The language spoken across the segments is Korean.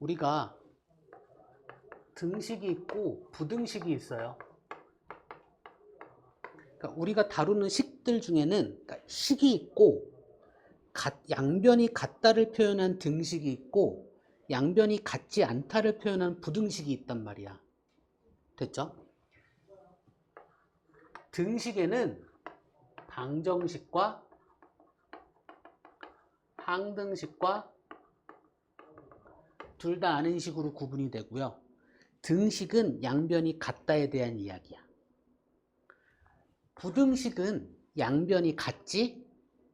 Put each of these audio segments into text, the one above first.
우리가 등식이 있고 부등식이 있어요. 그러니까 우리가 다루는 식들 중에는 그러니까 식이 있고 양변이 같다를 표현한 등식이 있고 양변이 같지 않다를 표현한 부등식이 있단 말이야. 됐죠? 등식에는 방정식과 항등식과 둘 다 아는 식으로 구분이 되고요. 등식은 양변이 같다에 대한 이야기야. 부등식은 양변이 같지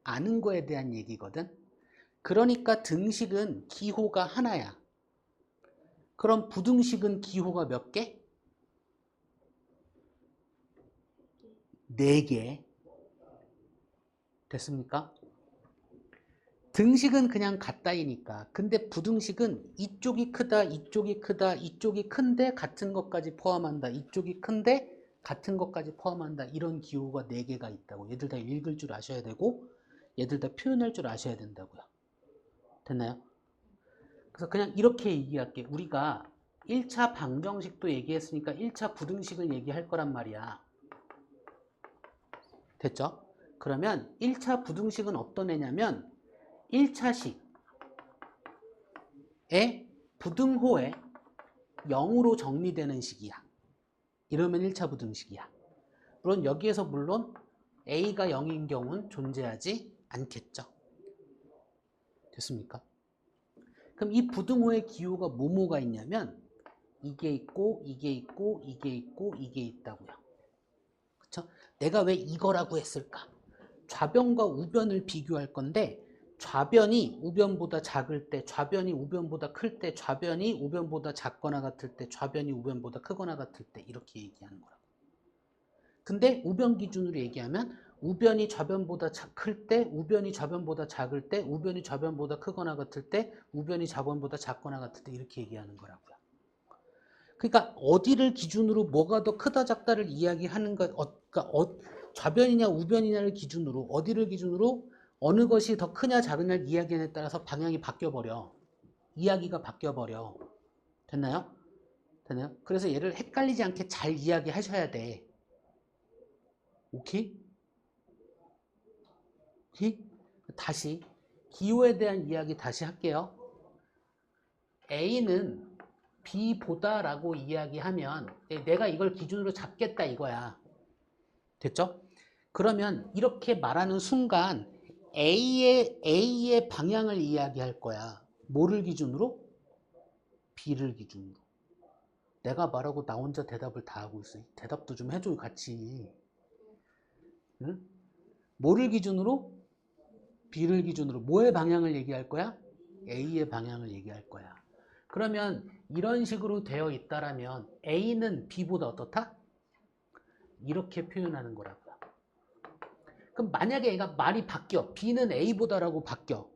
않은 거에 대한 얘기거든. 그러니까 등식은 기호가 하나야. 그럼 부등식은 기호가 몇 개? 4개. 됐습니까? 등식은 그냥 같다이니까. 근데 부등식은 이쪽이 크다, 이쪽이 크다, 이쪽이 큰데 같은 것까지 포함한다. 이쪽이 큰데 같은 것까지 포함한다. 이런 기호가 4개가 있다고. 얘들 다 읽을 줄 아셔야 되고 얘들 다 표현할 줄 아셔야 된다고요. 됐나요? 그래서 그냥 이렇게 얘기할게. 우리가 1차 방정식도 얘기했으니까 1차 부등식을 얘기할 거란 말이야. 됐죠? 그러면 1차 부등식은 어떤 애냐면 1차식에 부등호에 0으로 정리되는 식이야. 이러면 1차 부등식이야. 물론 여기에서 A가 0인 경우는 존재하지 않겠죠. 됐습니까? 그럼 이 부등호의 기호가 뭐뭐가 있냐면 이게 있고 이게 있고 이게 있고 이게 있다고요. 그렇죠? 내가 왜 이거라고 했을까? 좌변과 우변을 비교할 건데 좌변이 우변보다 작을 때, 좌변이 우변보다 클 때, 좌변이 우변보다 작거나 같을 때, 좌변이 우변보다 크거나 같을 때 이렇게 얘기하는 거라고. 근데 우변 기준으로 얘기하면 우변이 좌변보다 클 때, 우변이 좌변보다 작을 때, 우변이 좌변보다 크거나 같을 때, 우변이 좌변보다 작거나 같을 때 이렇게 얘기하는 거라고요. 그러니까 어디를 기준으로 뭐가 더 크다 작다를 이야기하는 것, 그러니까 좌변이냐 우변이냐를 기준으로 어디를 기준으로 어느 것이 더 크냐 작으냐를 이야기하냐에 따라서 방향이 바뀌어버려. 이야기가 바뀌어버려. 됐나요? 됐나요? 그래서 얘를 헷갈리지 않게 잘 이야기하셔야 돼. 오케이? 오케이? 다시 기호에 대한 이야기 다시 할게요. A는 B보다 라고 이야기하면 내가 이걸 기준으로 잡겠다 이거야. 됐죠? 그러면 이렇게 말하는 순간 A의 방향을 이야기할 거야. 뭐를 기준으로? B를 기준으로. 내가 말하고 나 혼자 대답을 다 하고 있어. 대답도 좀 해줘 같이. 응? 뭐를 기준으로? B를 기준으로. 뭐의 방향을 얘기할 거야? A의 방향을 얘기할 거야. 그러면 이런 식으로 되어 있다라면 A는 B보다 어떻다? 이렇게 표현하는 거라고요. 그럼 만약에 얘가 말이 바뀌어. B는 A보다라고 바뀌어.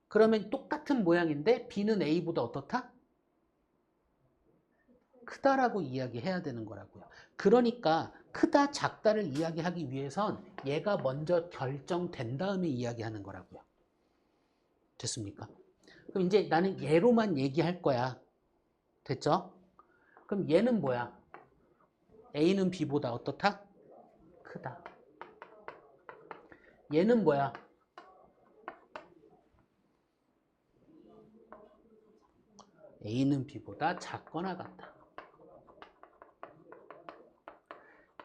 그러면 똑같은 모양인데 B는 A보다 어떻다? 크다라고 이야기해야 되는 거라고요. 그러니까 크다 작다를 이야기하기 위해선 얘가 먼저 결정된 다음에 이야기하는 거라고요. 됐습니까? 그럼 이제 나는 얘로만 얘기할 거야. 됐죠? 그럼 얘는 뭐야? A는 B보다 어떻다? 크다. 얘는 뭐야? A는 B보다 작거나 같다.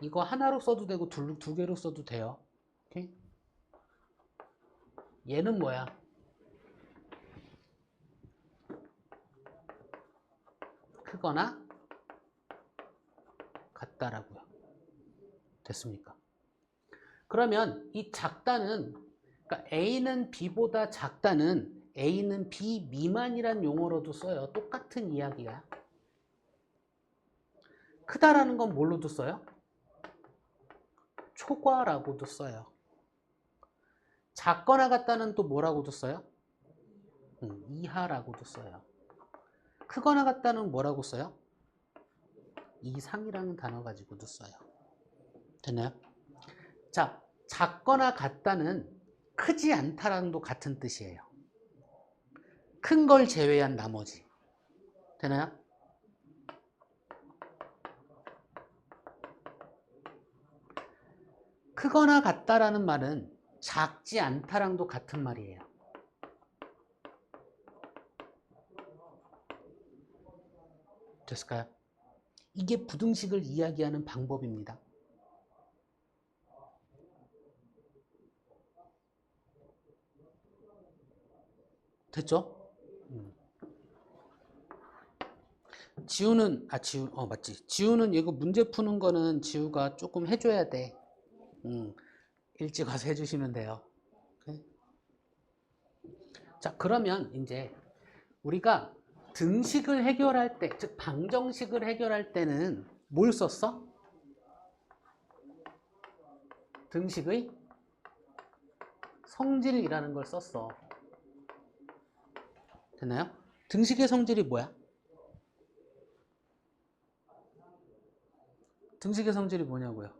이거 하나로 써도 되고 두 개로 써도 돼요. 오케이? 얘는 뭐야? 크거나 같다라고요. 됐습니까? 그러면 이 작다는 그러니까 A는 B보다 작다는 A는 B 미만이란 용어로도 써요. 똑같은 이야기야. 크다라는 건 뭘로도 써요? 초과라고도 써요. 작거나 같다는 또 뭐라고도 써요? 이하라고도 써요. 크거나 같다는 뭐라고 써요? 이상이라는 단어 가지고도 써요. 됐나요? 자, 작거나 같다는 크지 않다랑도 같은 뜻이에요. 큰 걸 제외한 나머지. 되나요? 크거나 같다라는 말은 작지 않다랑도 같은 말이에요. 됐을까요? 이게 부등식을 이야기하는 방법입니다. 됐죠? 맞지. 지우는 이거 문제 푸는 거는 지우가 조금 해줘야 돼. 일찍 와서 해주시면 돼요. 오케이? 자, 그러면 이제 우리가 등식을 해결할 때, 즉 방정식을 해결할 때는 뭘 썼어? 등식의 성질이라는 걸 썼어. 됐나요? 등식의 성질이 뭐야? 등식의 성질이 뭐냐고요?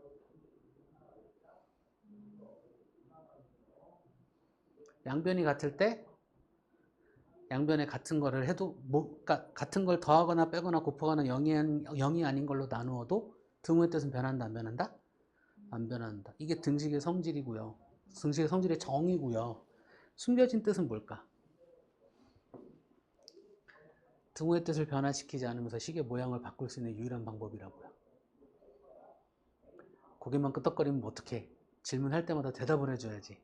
양변이 같을 때 양변에 같은 거를 해도 그러니까 같은 걸 더하거나 빼거나 곱하거나 0이 아닌 걸로 나누어도 등호의 뜻은 변한다 안 변한다? 안 변한다. 이게 등식의 성질이고요. 등식의 성질의 정의고요. 숨겨진 뜻은 뭘까? 등호의 뜻을 변화시키지 않으면서 식의 모양을 바꿀 수 있는 유일한 방법이라고요. 고개만 끄덕거리면 어떡해? 질문할 때마다 대답을 해줘야지.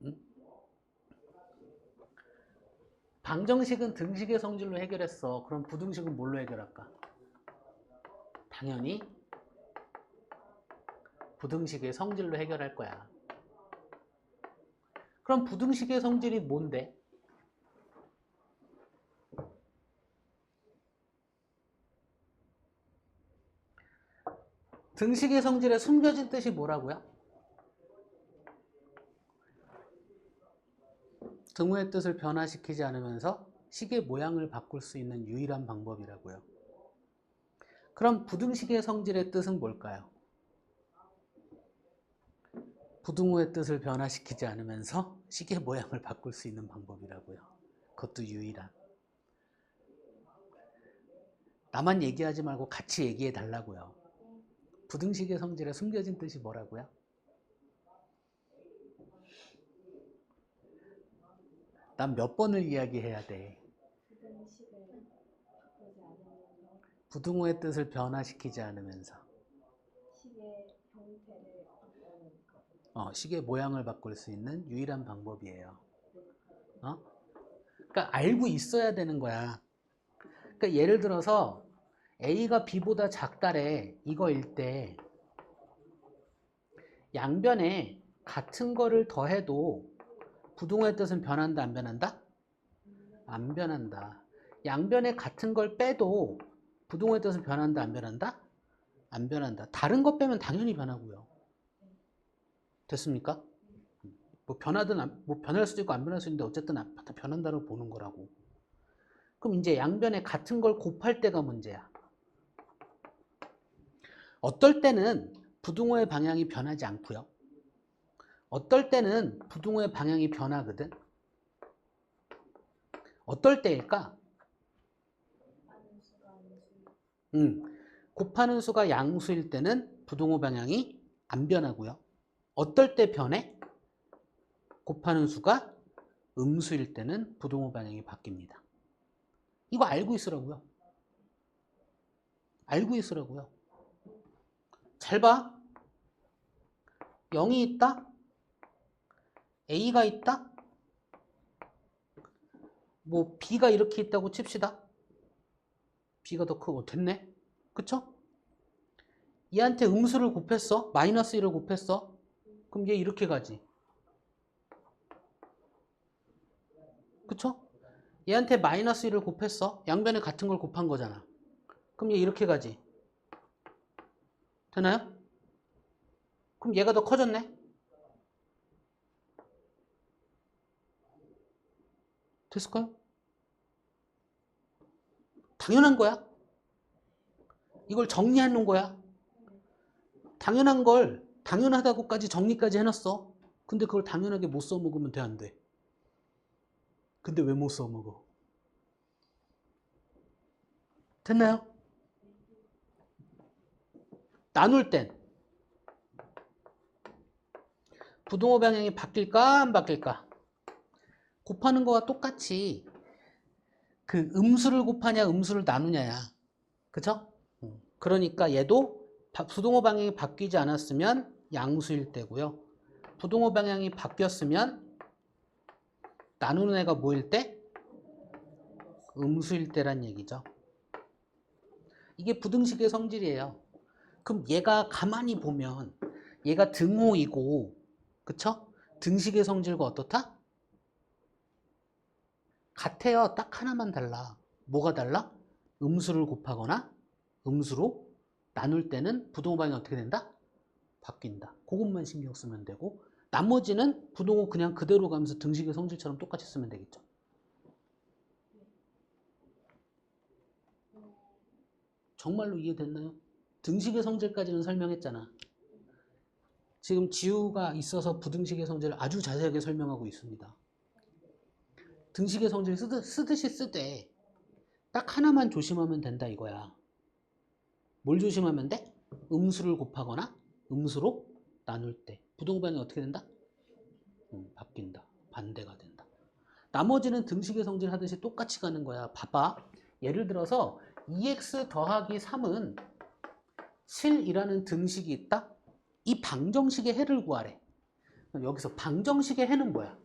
응? 방정식은 등식의 성질로 해결했어. 그럼 부등식은 뭘로 해결할까? 당연히 부등식의 성질로 해결할 거야. 그럼 부등식의 성질이 뭔데? 등식의 성질에 숨겨진 뜻이 뭐라고요? 등호의 뜻을 변화시키지 않으면서 식의 모양을 바꿀 수 있는 유일한 방법이라고요. 그럼 부등식의 성질의 뜻은 뭘까요? 부등호의 뜻을 변화시키지 않으면서 식의 모양을 바꿀 수 있는 방법이라고요. 그것도 유일한. 나만 얘기하지 말고 같이 얘기해 달라고요. 부등식의 성질에 숨겨진 뜻이 뭐라고요? 난 몇 번을 이야기해야 돼. 부등호의 뜻을 변화시키지 않으면서 식의 모양을 바꿀 수 있는 유일한 방법이에요. 그러니까 알고 있어야 되는 거야. 그러니까 예를 들어서 A가 B보다 작다래 이거일 때 양변에 같은 거를 더해도 부등호의 뜻은 변한다 안 변한다? 안 변한다. 양변에 같은 걸 빼도 부등호의 뜻은 변한다 안 변한다? 안 변한다. 다른 것 빼면 당연히 변하고요. 됐습니까? 뭐 변하든 뭐 변할 수도 있고 안 변할 수도 있는데 어쨌든 다 변한다고 보는 거라고. 그럼 이제 양변에 같은 걸 곱할 때가 문제야. 어떨 때는 부등호의 방향이 변하지 않고요. 어떨 때는 부등호의 방향이 변하거든. 어떨 때일까? 곱하는 수가 양수일 때는 부등호 방향이 안 변하고요. 어떨 때 변해? 곱하는 수가 음수일 때는 부등호 방향이 바뀝니다. 이거 알고 있으라고요. 알고 있으라고요. 잘 봐. 0이 있다? A가 있다? 뭐 B가 이렇게 있다고 칩시다. B가 더 크고 됐네. 그쵸? 얘한테 음수를 곱했어. 마이너스 1을 곱했어. 그럼 얘 이렇게 가지. 그쵸? 얘한테 마이너스 1을 곱했어. 양변에 같은 걸 곱한 거잖아. 그럼 얘 이렇게 가지. 되나요? 그럼 얘가 더 커졌네. 됐을까요? 당연한 거야. 이걸 정리하는 거야. 당연한 걸 당연하다고까지 정리까지 해놨어. 근데 그걸 당연하게 못 써먹으면 돼, 안 돼? 근데 왜 못 써먹어? 됐나요? 나눌 땐 부등호 방향이 바뀔까 안 바뀔까? 곱하는 거와 똑같이 그 음수를 곱하냐 음수를 나누냐야. 그쵸? 그러니까 얘도 부등호 방향이 바뀌지 않았으면 양수일 때고요. 부등호 방향이 바뀌었으면 나누는 애가 뭐일 때? 음수일 때란 얘기죠. 이게 부등식의 성질이에요. 그럼 얘가 가만히 보면 얘가 등호이고, 그쵸? 등식의 성질과 어떻다? 같아요. 딱 하나만 달라. 뭐가 달라? 음수를 곱하거나 음수로 나눌 때는 부등호 방향이 어떻게 된다? 바뀐다. 그것만 신경 쓰면 되고, 나머지는 부등호 그냥 그대로 가면서 등식의 성질처럼 똑같이 쓰면 되겠죠. 정말로 이해됐나요? 등식의 성질까지는 설명했잖아. 지금 지우가 있어서 부등식의 성질을 아주 자세하게 설명하고 있습니다. 등식의 성질 쓰듯이 쓰되 딱 하나만 조심하면 된다 이거야. 뭘 조심하면 돼? 음수를 곱하거나 음수로 나눌 때 부등호 방향이 어떻게 된다? 바뀐다. 반대가 된다. 나머지는 등식의 성질 하듯이 똑같이 가는 거야. 봐봐. 예를 들어서 2x 더하기 3은 7이라는 등식이 있다? 이 방정식의 해를 구하래. 여기서 방정식의 해는 뭐야?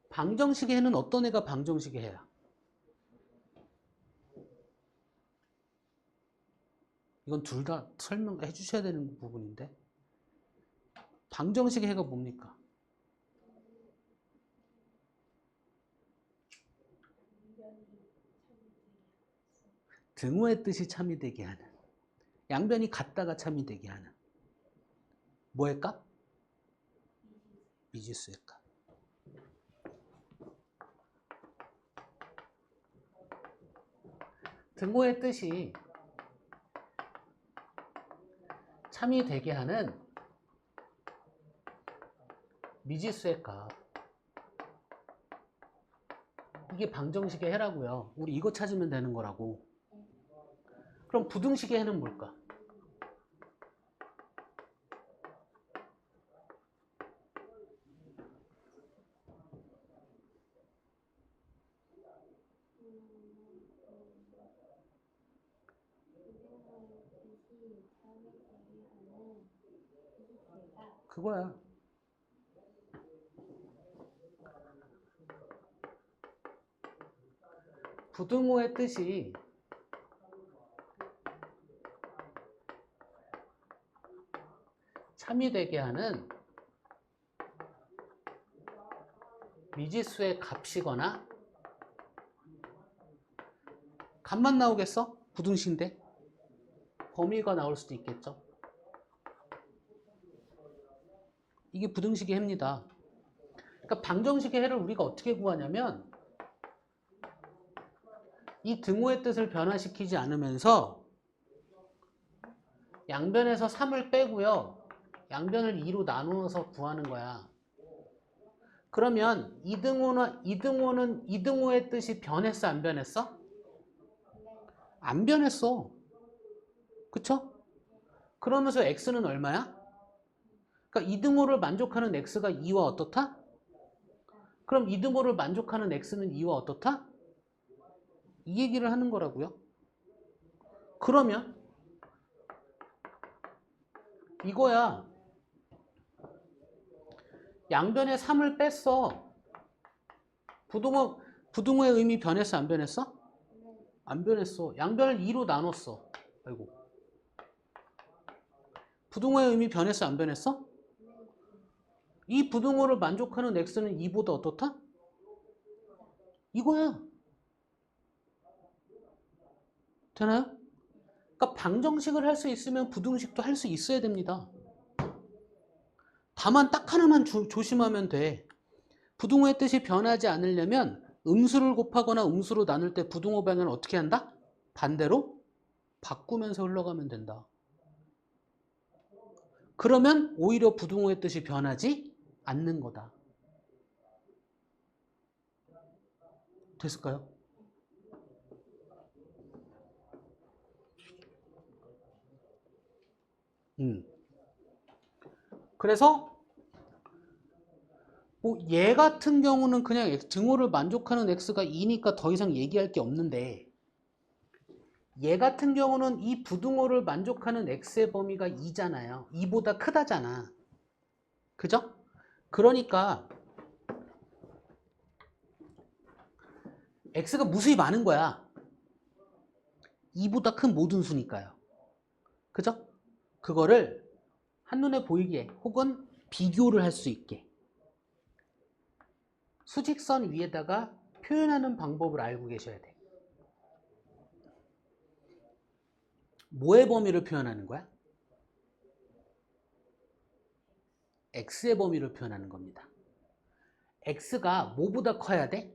방정식의 해는 어떤 애가 방정식의 해야? 이건 둘 다 설명해 주셔야 되는 부분인데. 방정식의 해가 뭡니까? 등호의 뜻이 참이 되게 하는. 양변이 같다가 참이 되게 하는. 뭐의 값? 미지수의 값. 등호의 뜻이 참이 되게 하는 미지수의 값. 이게 방정식의 해라고요. 우리 이거 찾으면 되는 거라고. 그럼 부등식의 해는 뭘까? 그거야. 부등호의 뜻이 참이 되게 하는 미지수의 값이거나 값만 나오겠어? 부등식인데 범위가 나올 수도 있겠죠. 이게 부등식의 해입니다. 그러니까 방정식의 해를 우리가 어떻게 구하냐면 이 등호의 뜻을 변화시키지 않으면서 양변에서 3을 빼고요. 양변을 2로 나누어서 구하는 거야. 그러면 이등호의 뜻이 변했어, 안 변했어? 안 변했어. 그쵸? 그러면서 x는 얼마야? 그러니까 이등호를 만족하는 x가 2와 어떻다? 그럼 이등호를 만족하는 x는 2와 어떻다? 이 얘기를 하는 거라고요. 그러면 이거야. 양변에 3을 뺐어. 부등호의 의미 변했어, 안 변했어? 안 변했어. 양변을 2로 나눴어. 아이고. 부등호의 의미 변했어, 안 변했어? 이 부등호를 만족하는 x는 2보다 어떻다? 이거야. 되나요? 그러니까 방정식을 할 수 있으면 부등식도 할 수 있어야 됩니다. 다만 딱 하나만 조심하면 돼. 부등호의 뜻이 변하지 않으려면 음수를 곱하거나 음수로 나눌 때 부등호 방향을 어떻게 한다? 반대로 바꾸면서 흘러가면 된다. 그러면 오히려 부등호의 뜻이 변하지 않는 거다. 됐을까요? 그래서 뭐 얘 같은 경우는 그냥 등호를 만족하는 x가 2니까 더 이상 얘기할 게 없는데, 얘 같은 경우는 이 부등호를 만족하는 x의 범위가 2잖아요. 2보다 크다잖아. 그죠? 그러니까 x가 무수히 많은 거야. 2보다 큰 모든 수니까요. 그죠? 그거를 한눈에 보이게 혹은 비교를 할 수 있게 수직선 위에다가 표현하는 방법을 알고 계셔야 돼. 뭐의 범위를 표현하는 거야? x의 범위를 표현하는 겁니다. x가 뭐보다 커야 돼?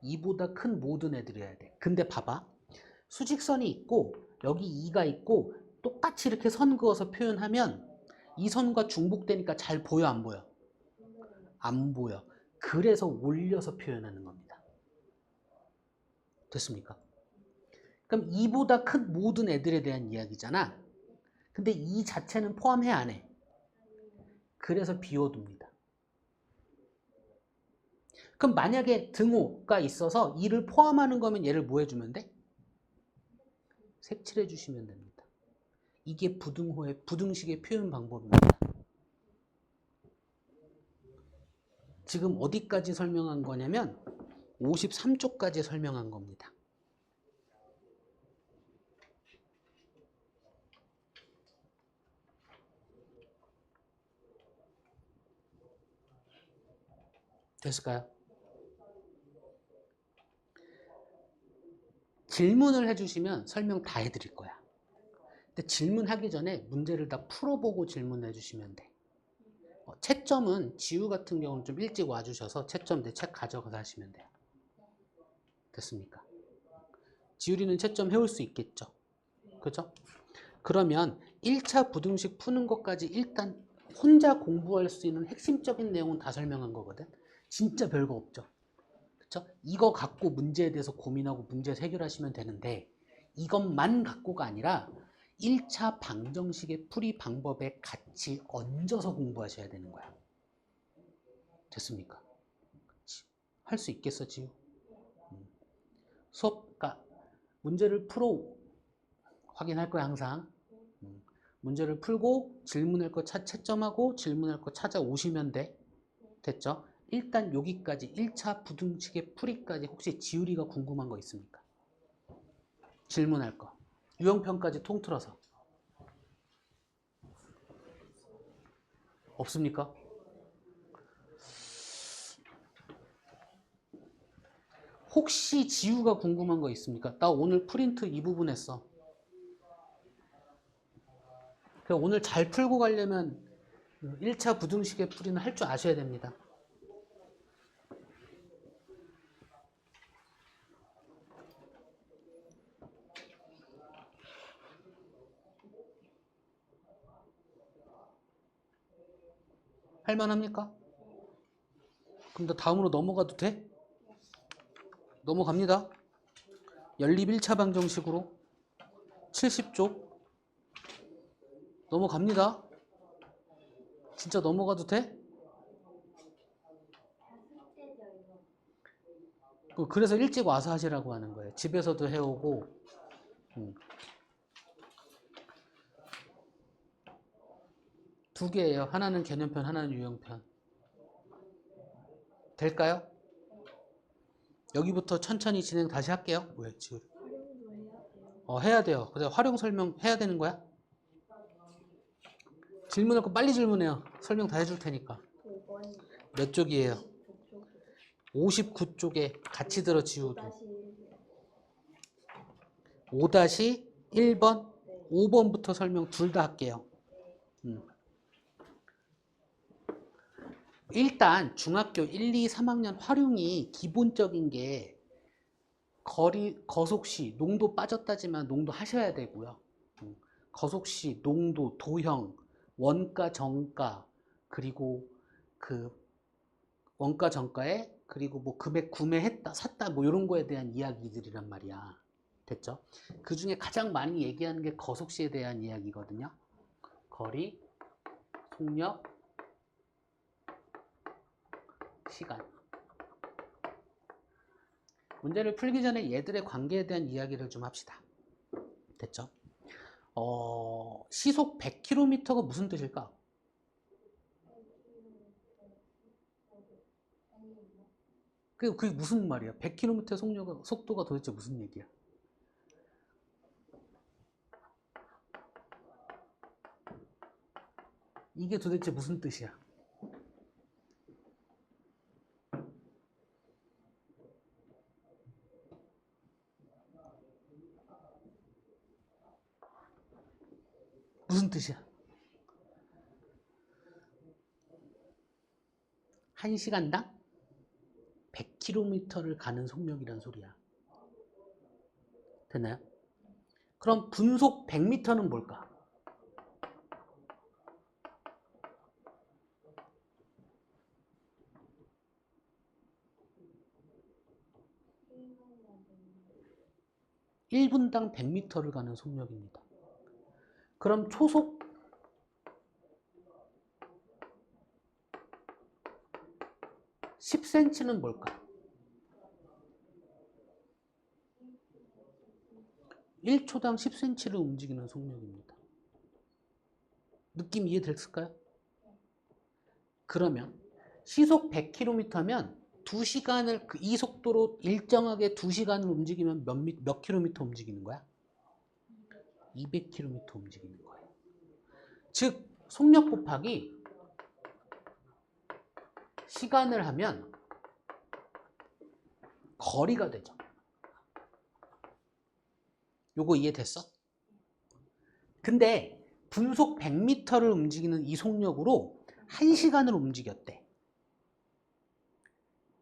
2보다 큰 모든 애들이어야 돼. 근데 봐봐. 수직선이 있고 여기 2가 있고 똑같이 이렇게 선 그어서 표현하면 이 선과 중복되니까 잘 보여 안 보여? 안 보여. 그래서 올려서 표현하는 겁니다. 됐습니까? 그럼 2보다 큰 모든 애들에 대한 이야기잖아. 근데 이 자체는 포함해 안 해? 그래서 비워둡니다. 그럼 만약에 등호가 있어서 2를 포함하는 거면 얘를 뭐 해주면 돼? 색칠해 주시면 됩니다. 이게 부등호의 부등식의 표현 방법입니다. 지금 어디까지 설명한 거냐면 53쪽까지 설명한 겁니다. 됐을까요? 질문을 해주시면 설명 다 해드릴 거야. 근데 질문하기 전에 문제를 다 풀어보고 질문해 주시면 돼. 채점은 지우 같은 경우는 좀 일찍 와주셔서 채점 내 책 가져가서 하시면 돼요. 됐습니까? 지우리는 채점 해올 수 있겠죠? 그죠? 그러면 1차 부등식 푸는 것까지 일단 혼자 공부할 수 있는 핵심적인 내용은 다 설명한 거거든. 진짜 별거 없죠. 그쵸? 이거 갖고 문제에 대해서 고민하고 문제 해결하시면 되는데 이것만 갖고가 아니라 1차 방정식의 풀이 방법에 같이 얹어서 공부하셔야 되는 거야. 됐습니까? 할 수 있겠어, 지우? 수업, 그러니까 문제를 풀어 확인할 거야, 항상. 문제를 풀고 질문할 거 채점하고 질문할 거 찾아오시면 돼. 됐죠? 일단 여기까지 1차 부등식의 풀이까지 혹시 지우리가 궁금한 거 있습니까? 질문할 거. 유형편까지 통틀어서. 없습니까? 혹시 지우가 궁금한 거 있습니까? 나 오늘 프린트 이 부분 했어. 오늘 잘 풀고 가려면 1차 부등식의 풀이는 할 줄 아셔야 됩니다. 할만합니까? 그럼 나 다음으로 넘어가도 돼? 넘어갑니다. 연립 1차 방정식으로 70쪽 넘어갑니다. 진짜 넘어가도 돼? 그래서 일찍 와서 하시라고 하는 거예요. 집에서도 해오고. 두 개예요. 하나는 개념편, 하나는 유형편. 될까요? 여기부터 천천히 진행 다시 할게요. 왜 지금? 해야 돼요. 그래서 활용 설명 해야 되는 거야? 질문할 거 빨리 질문해요. 설명 다 해줄 테니까. 몇 쪽이에요? 59쪽에 같이 들어 지우도. 5-1번, 5번부터 설명 둘 다 할게요. 일단 중학교 1, 2, 3학년 활용이 기본적인 게 거속시, 농도 빠졌다지만 농도 하셔야 되고요. 거속시, 농도, 도형, 원가, 정가, 그리고 그 원가 정가에 그리고 뭐 금액 구매했다 샀다 뭐 이런 거에 대한 이야기들이란 말이야. 됐죠? 그 중에 가장 많이 얘기하는 게 거속시에 대한 이야기거든요. 거리, 속력, 시간. 문제를 풀기 전에 얘들의 관계에 대한 이야기를 좀 합시다. 됐죠? 시속 100km가 무슨 뜻일까? 그게 무슨 말이야? 100km 속도가 도대체 무슨 얘기야? 이게 도대체 무슨 뜻이야? 무슨 뜻이야? 1시간당 100km를 가는 속력이란 소리야. 됐나요? 그럼 분속 100m는 뭘까? (1분당) 100m를 가는 속력입니다. 그럼 초속 10cm는 뭘까? 1초당 10cm를 움직이는 속력입니다. 느낌 이해됐을까요? 그러면 시속 100km면 2시간을 이 속도로 일정하게 2시간을 움직이면 몇 킬로미터 움직이는 거야? 200km 움직이는 거예요. 즉 속력 곱하기 시간을 하면 거리가 되죠. 요거 이해됐어? 근데 분속 100m를 움직이는 이 속력으로 1시간을 움직였대.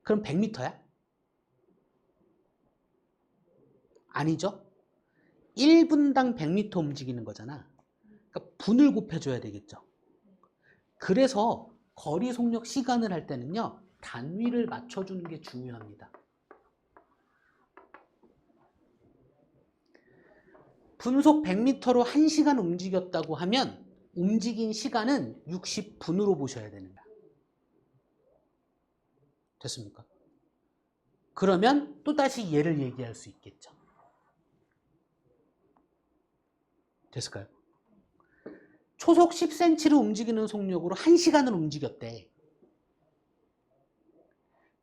그럼 100m야? 아니죠? 1분당 100m 움직이는 거잖아. 그러니까 분을 곱해줘야 되겠죠. 그래서 거리, 속력, 시간을 할 때는요, 단위를 맞춰주는 게 중요합니다. 분속 100m로 1시간 움직였다고 하면 움직인 시간은 60분으로 보셔야 되는 거야. 됐습니까? 그러면 또다시 얘를 얘기할 수 있겠죠. 됐을까요? 초속 10cm를 움직이는 속력으로 1시간을 움직였대.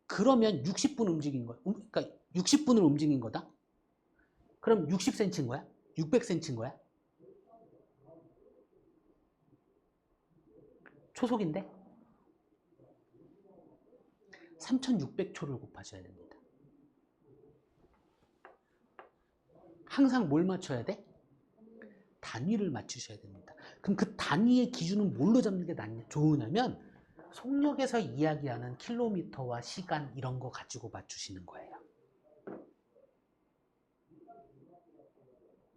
그러면 60분 움직인 거야. 그러니까 60분을 움직인 거다. 그럼 60cm인 거야? 600cm인 거야? 초속인데? 3600초를 곱하셔야 됩니다. 항상 뭘 맞춰야 돼? 단위를 맞추셔야 됩니다. 그럼 그 단위의 기준은 뭘로 잡는 게 좋으냐면 속력에서 이야기하는 킬로미터와 시간 이런 거 가지고 맞추시는 거예요.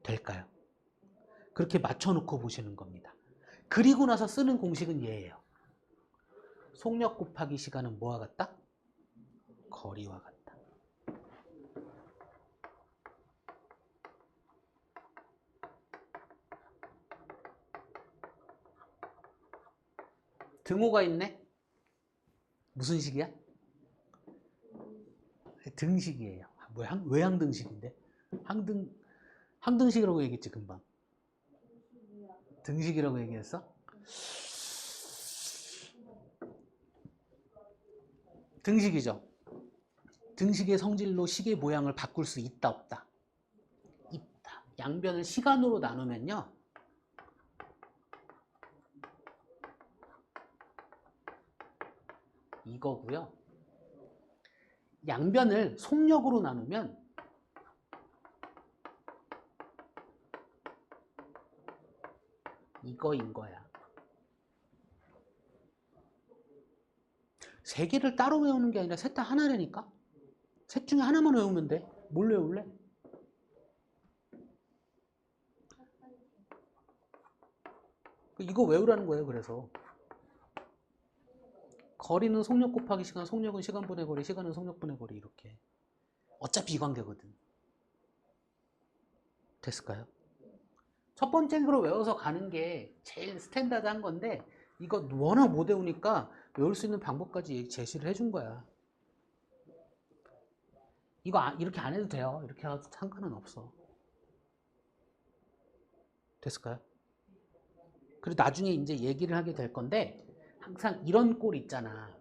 될까요? 그렇게 맞춰놓고 보시는 겁니다. 그리고 나서 쓰는 공식은 얘예요. 속력 곱하기 시간은 뭐와 같다? 거리와 같다. 등호가 있네? 무슨 식이야? 등식이에요. 왜 항등식인데? 항등식이라고 얘기했지 금방. 등식이라고 얘기했어? 등식이죠. 등식의 성질로 식의 모양을 바꿀 수 있다 없다? 있다. 양변을 시간으로 나누면요. 이거고요. 양변을 속력으로 나누면 이거인 거야. 세 개를 따로 외우는 게 아니라 셋 다 하나라니까? 셋 중에 하나만 외우면 돼. 뭘 외울래? 이거 외우라는 거예요. 그래서 거리는 속력 곱하기 시간, 속력은 시간분의 거리, 시간은 속력분의 거리 이렇게. 어차피 이 관계거든. 됐을까요? 첫 번째로 외워서 가는 게 제일 스탠다드한 건데 이거 워낙 못 외우니까 외울 수 있는 방법까지 제시를 해준 거야. 이거 이렇게 안 해도 돼요. 이렇게 해도 상관은 없어. 됐을까요? 그리고 나중에 이제 얘기를 하게 될 건데 항상 이런 꼴 있잖아.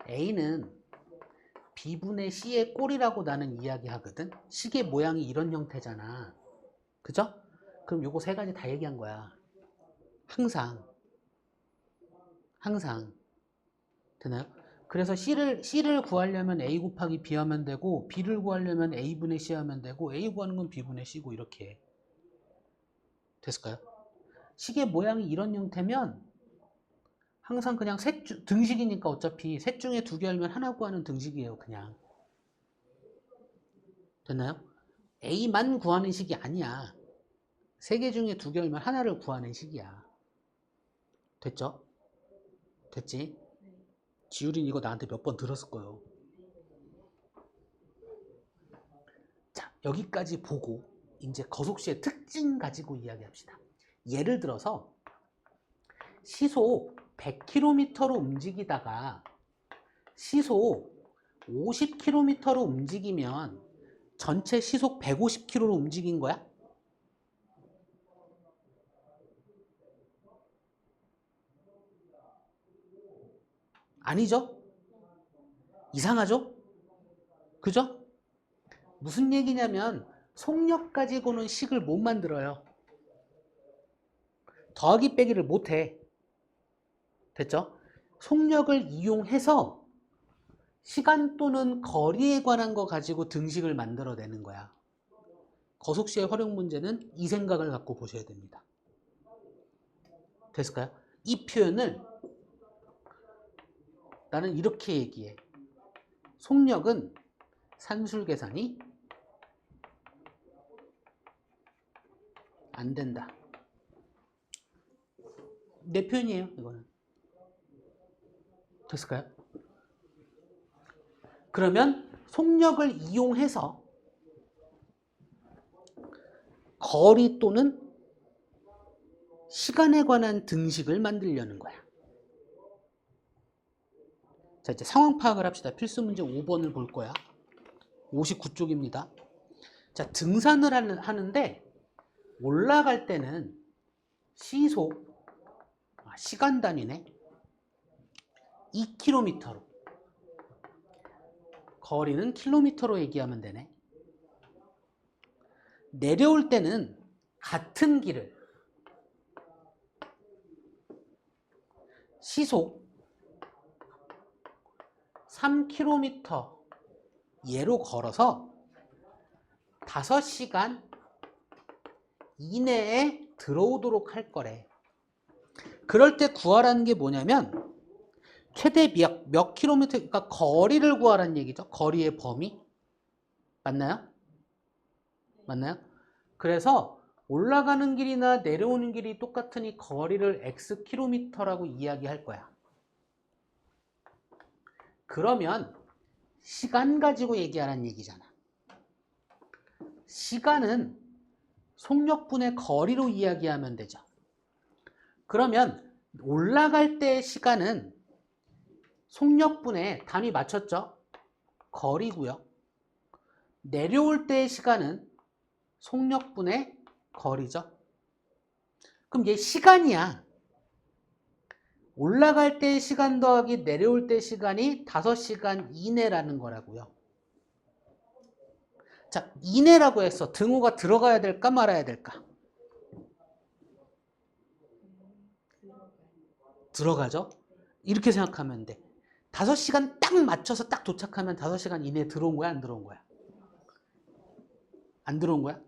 A는 B분의 C의 꼴이라고 나는 이야기하거든. 시계 모양이 이런 형태잖아. 그죠? 그럼 요거 세 가지 다 얘기한 거야. 항상 되나요? 그래서 C를 구하려면 A 곱하기 B 하면 되고 B를 구하려면 A분의 C 하면 되고 A 구하는 건 B분의 C고 이렇게 해. 됐을까요? 시계 모양이 이런 형태면 항상 그냥 등식이니까 어차피 셋 중에 두 개 알면 하나 구하는 등식이에요. 그냥. 됐나요? A만 구하는 식이 아니야. 세 개 중에 두 개 알면 하나를 구하는 식이야. 됐죠? 됐지? 지율이 이거 나한테 몇 번 들었을 거예요. 자, 여기까지 보고 이제 거속시의 특징 가지고 이야기합시다. 예를 들어서 시속 100km로 움직이다가 시속 50km로 움직이면 전체 시속 150km로 움직인 거야? 아니죠? 이상하죠? 그죠? 무슨 얘기냐면 속력 가지고는 식을 못 만들어요. 더하기 빼기를 못해. 됐죠? 속력을 이용해서 시간 또는 거리에 관한 거 가지고 등식을 만들어내는 거야. 거속시의 활용 문제는 이 생각을 갖고 보셔야 됩니다. 됐을까요? 이 표현을 나는 이렇게 얘기해. 속력은 산술 계산이 안 된다. 내 표현이에요, 이거는. 됐을까요? 그러면 속력을 이용해서 거리 또는 시간에 관한 등식을 만들려는 거야. 자, 이제 상황 파악을 합시다. 필수 문제 5번을 볼 거야. 59쪽입니다. 자, 등산을 하는데 올라갈 때는 시속, 시간 단위네. 2km로. 거리는 킬로미터로 얘기하면 되네. 내려올 때는 같은 길을 시속 3km 예로 걸어서 5시간 이내에 들어오도록 할 거래. 그럴 때 구하라는 게 뭐냐면 최대 몇 킬로미터, 그러니까 거리를 구하라는 얘기죠. 거리의 범위. 맞나요? 맞나요? 그래서 올라가는 길이나 내려오는 길이 똑같으니 거리를 x 킬로미터라고 이야기할 거야. 그러면 시간 가지고 얘기하라는 얘기잖아. 시간은 속력분의 거리로 이야기하면 되죠. 그러면 올라갈 때의 시간은 속력분의 단위 맞췄죠? 거리고요. 내려올 때의 시간은 속력분의 거리죠. 그럼 얘 시간이야. 올라갈 때의 시간 더하기 내려올 때의 시간이 5시간 이내라는 거라고요. 자, 이내라고 했어. 등호가 들어가야 될까 말아야 될까? 들어가죠? 이렇게 생각하면 돼. 5시간 딱 맞춰서 딱 도착하면 5시간 이내에 들어온 거야? 안 들어온 거야? 안 들어온 거야?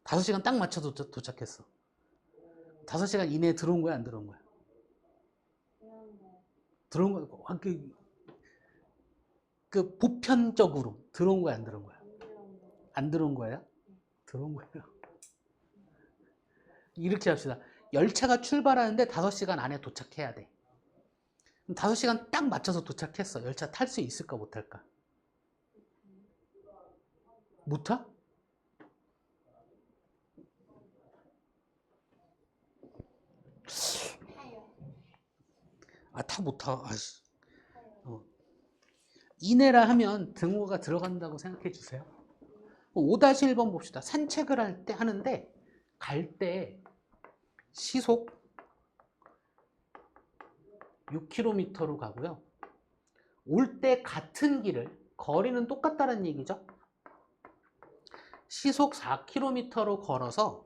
5시간 딱 맞춰서 도착했어. 5시간 이내에 들어온 거야? 안 들어온 거야? 들어온 거야. 그 보편적으로 들어온 거야? 안 들어온 거야? 안 들어온 거예요? 들어온 거예요. 이렇게 합시다. 열차가 출발하는데 5시간 안에 도착해야 돼. 그럼 5시간 딱 맞춰서 도착했어. 열차 탈 수 있을까 못할까? 못 타? 아, 타 못 타. 아씨. 이내라 하면 등호가 들어간다고 생각해 주세요. 5-1번 봅시다. 산책을 할 때 하는데 갈 때 시속 6km로 가고요. 올 때 같은 길을, 거리는 똑같다는 얘기죠. 시속 4km로 걸어서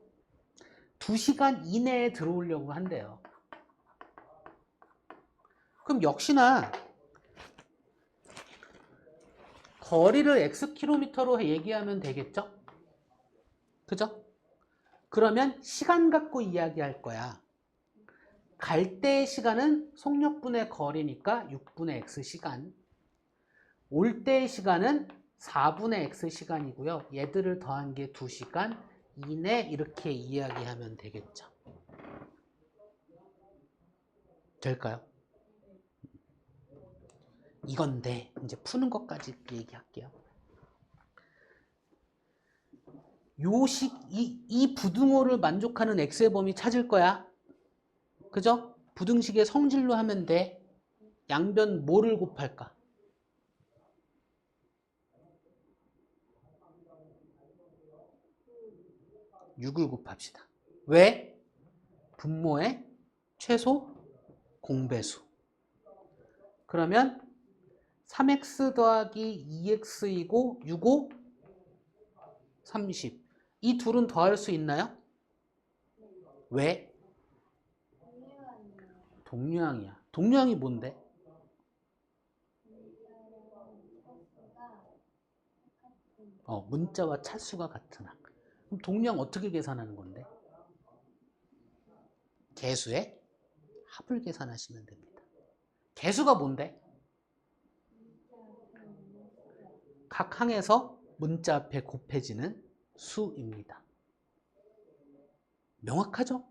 2시간 이내에 들어오려고 한대요. 그럼 역시나 거리를 Xkm로 얘기하면 되겠죠? 그죠? 그러면 시간 갖고 이야기할 거야. 갈 때의 시간은 속력분의 거리니까 6분의 X시간. 올 때의 시간은 4분의 X시간이고요. 얘들을 더한 게 2시간 이내 이렇게 이야기하면 되겠죠. 될까요? 이건데 이제 푸는 것까지 얘기할게요. 이 부등호를 만족하는 x의 범위 찾을 거야. 그죠? 부등식의 성질로 하면 돼. 양변 뭐를 곱할까? 6을 곱합시다. 왜? 분모의 최소 공배수. 그러면 3x 더하기 2x이고 6, 5, 30. 이 둘은 더할 수 있나요? 왜? 동류항이야. 동류항이 뭔데? 문자와 차수가 같은 항. 그럼 동류항 어떻게 계산하는 건데? 개수의 합을 계산하시면 됩니다. 개수가 뭔데? 각 항에서 문자 앞에 곱해지는 수입니다. 명확하죠?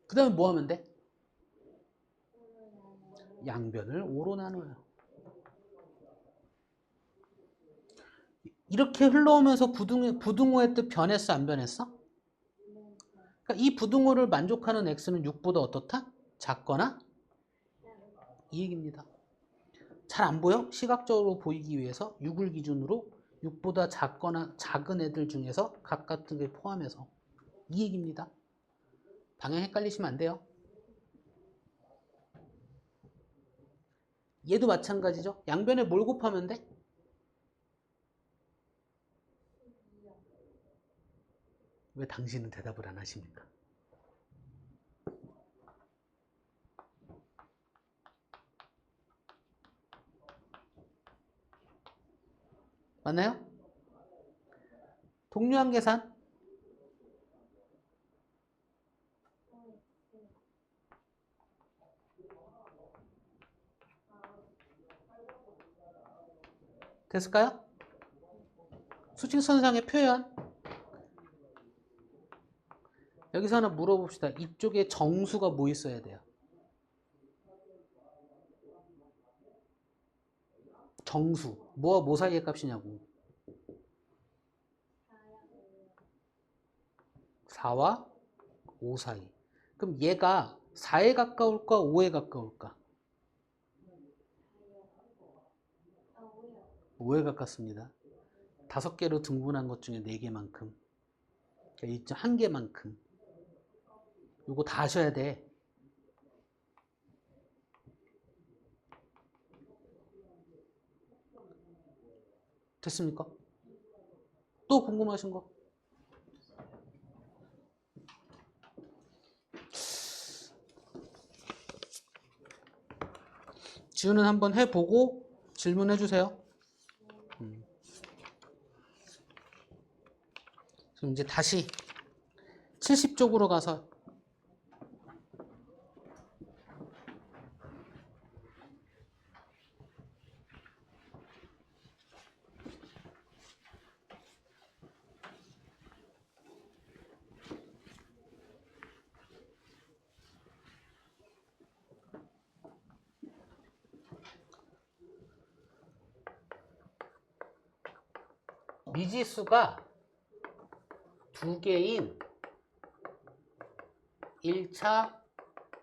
그 다음에 뭐 하면 돼? 양변을 5로 나눠요. 이렇게 흘러오면서 부등호의 뜻 변했어, 안 변했어? 그러니까 이 부등호를 만족하는 x는 6보다 어떻다? 작거나 이 얘기입니다. 잘 안 보여? 시각적으로 보이기 위해서 6을 기준으로 6보다 작거나 작은 애들 중에서 각 같은 게 포함해서 이 얘기입니다. 방향 헷갈리시면 안 돼요. 얘도 마찬가지죠. 양변에 뭘 곱하면 돼? 왜 당신은 대답을 안 하십니까? 맞나요? 동류항 계산. 됐을까요? 수직선상의 표현. 여기서 하나 물어봅시다. 이쪽에 정수가 뭐 있어야 돼요? 정수. 뭐와 뭐 사이의 값이냐고. 4와 5 사이. 그럼 얘가 4에 가까울까 5에 가까울까? 5에 가깝습니다. 5개로 등분한 것 중에 4개만큼. 그러니까 1개만큼. 이거 다 하셔야 돼. 됐습니까? 또 궁금하신 거? 지우는 한번 해보고 질문해 주세요. 그럼 이제 다시 70쪽으로 가서 미지수가 두 개인 1차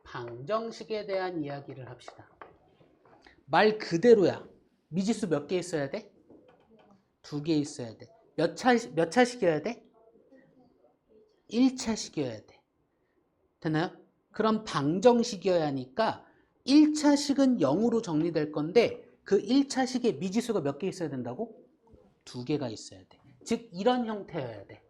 방정식에 대한 이야기를 합시다. 말 그대로야. 미지수 몇 개 있어야 돼? 두 개 있어야 돼. 몇 차식이어야 돼? 1차식이어야 돼. 되나요? 그럼 방정식이어야 하니까 1차식은 0으로 정리될 건데 그 1차식에 미지수가 몇 개 있어야 된다고? 두 개가 있어야 돼. 즉 이런 형태여야 돼.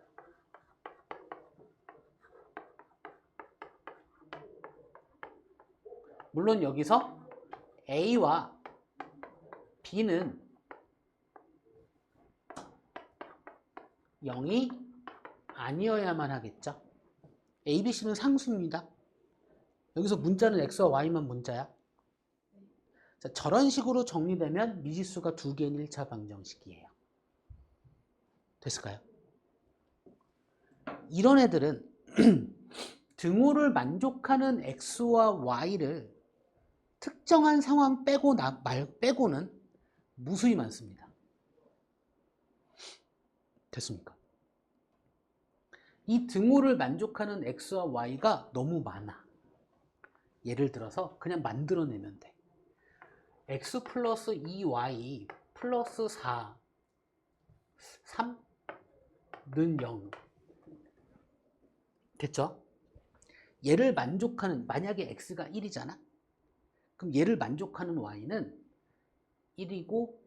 물론 여기서 A와 B는 0이 아니어야만 하겠죠. A, B, C는 상수입니다. 여기서 문자는 X와 Y만 문자야. 자, 저런 식으로 정리되면 미지수가 두 개인 1차 방정식이에요. 됐을까요? 이런 애들은 등호를 만족하는 X와 Y를 특정한 상황 빼고는 무수히 많습니다. 됐습니까? 이 등호를 만족하는 X와 Y가 너무 많아. 예를 들어서 그냥 만들어내면 돼. X 플러스 2Y 플러스 4, 3는 0. 됐죠? 얘를 만족하는, 만약에 X가 1이잖아? 그럼 얘를 만족하는 Y는 1이고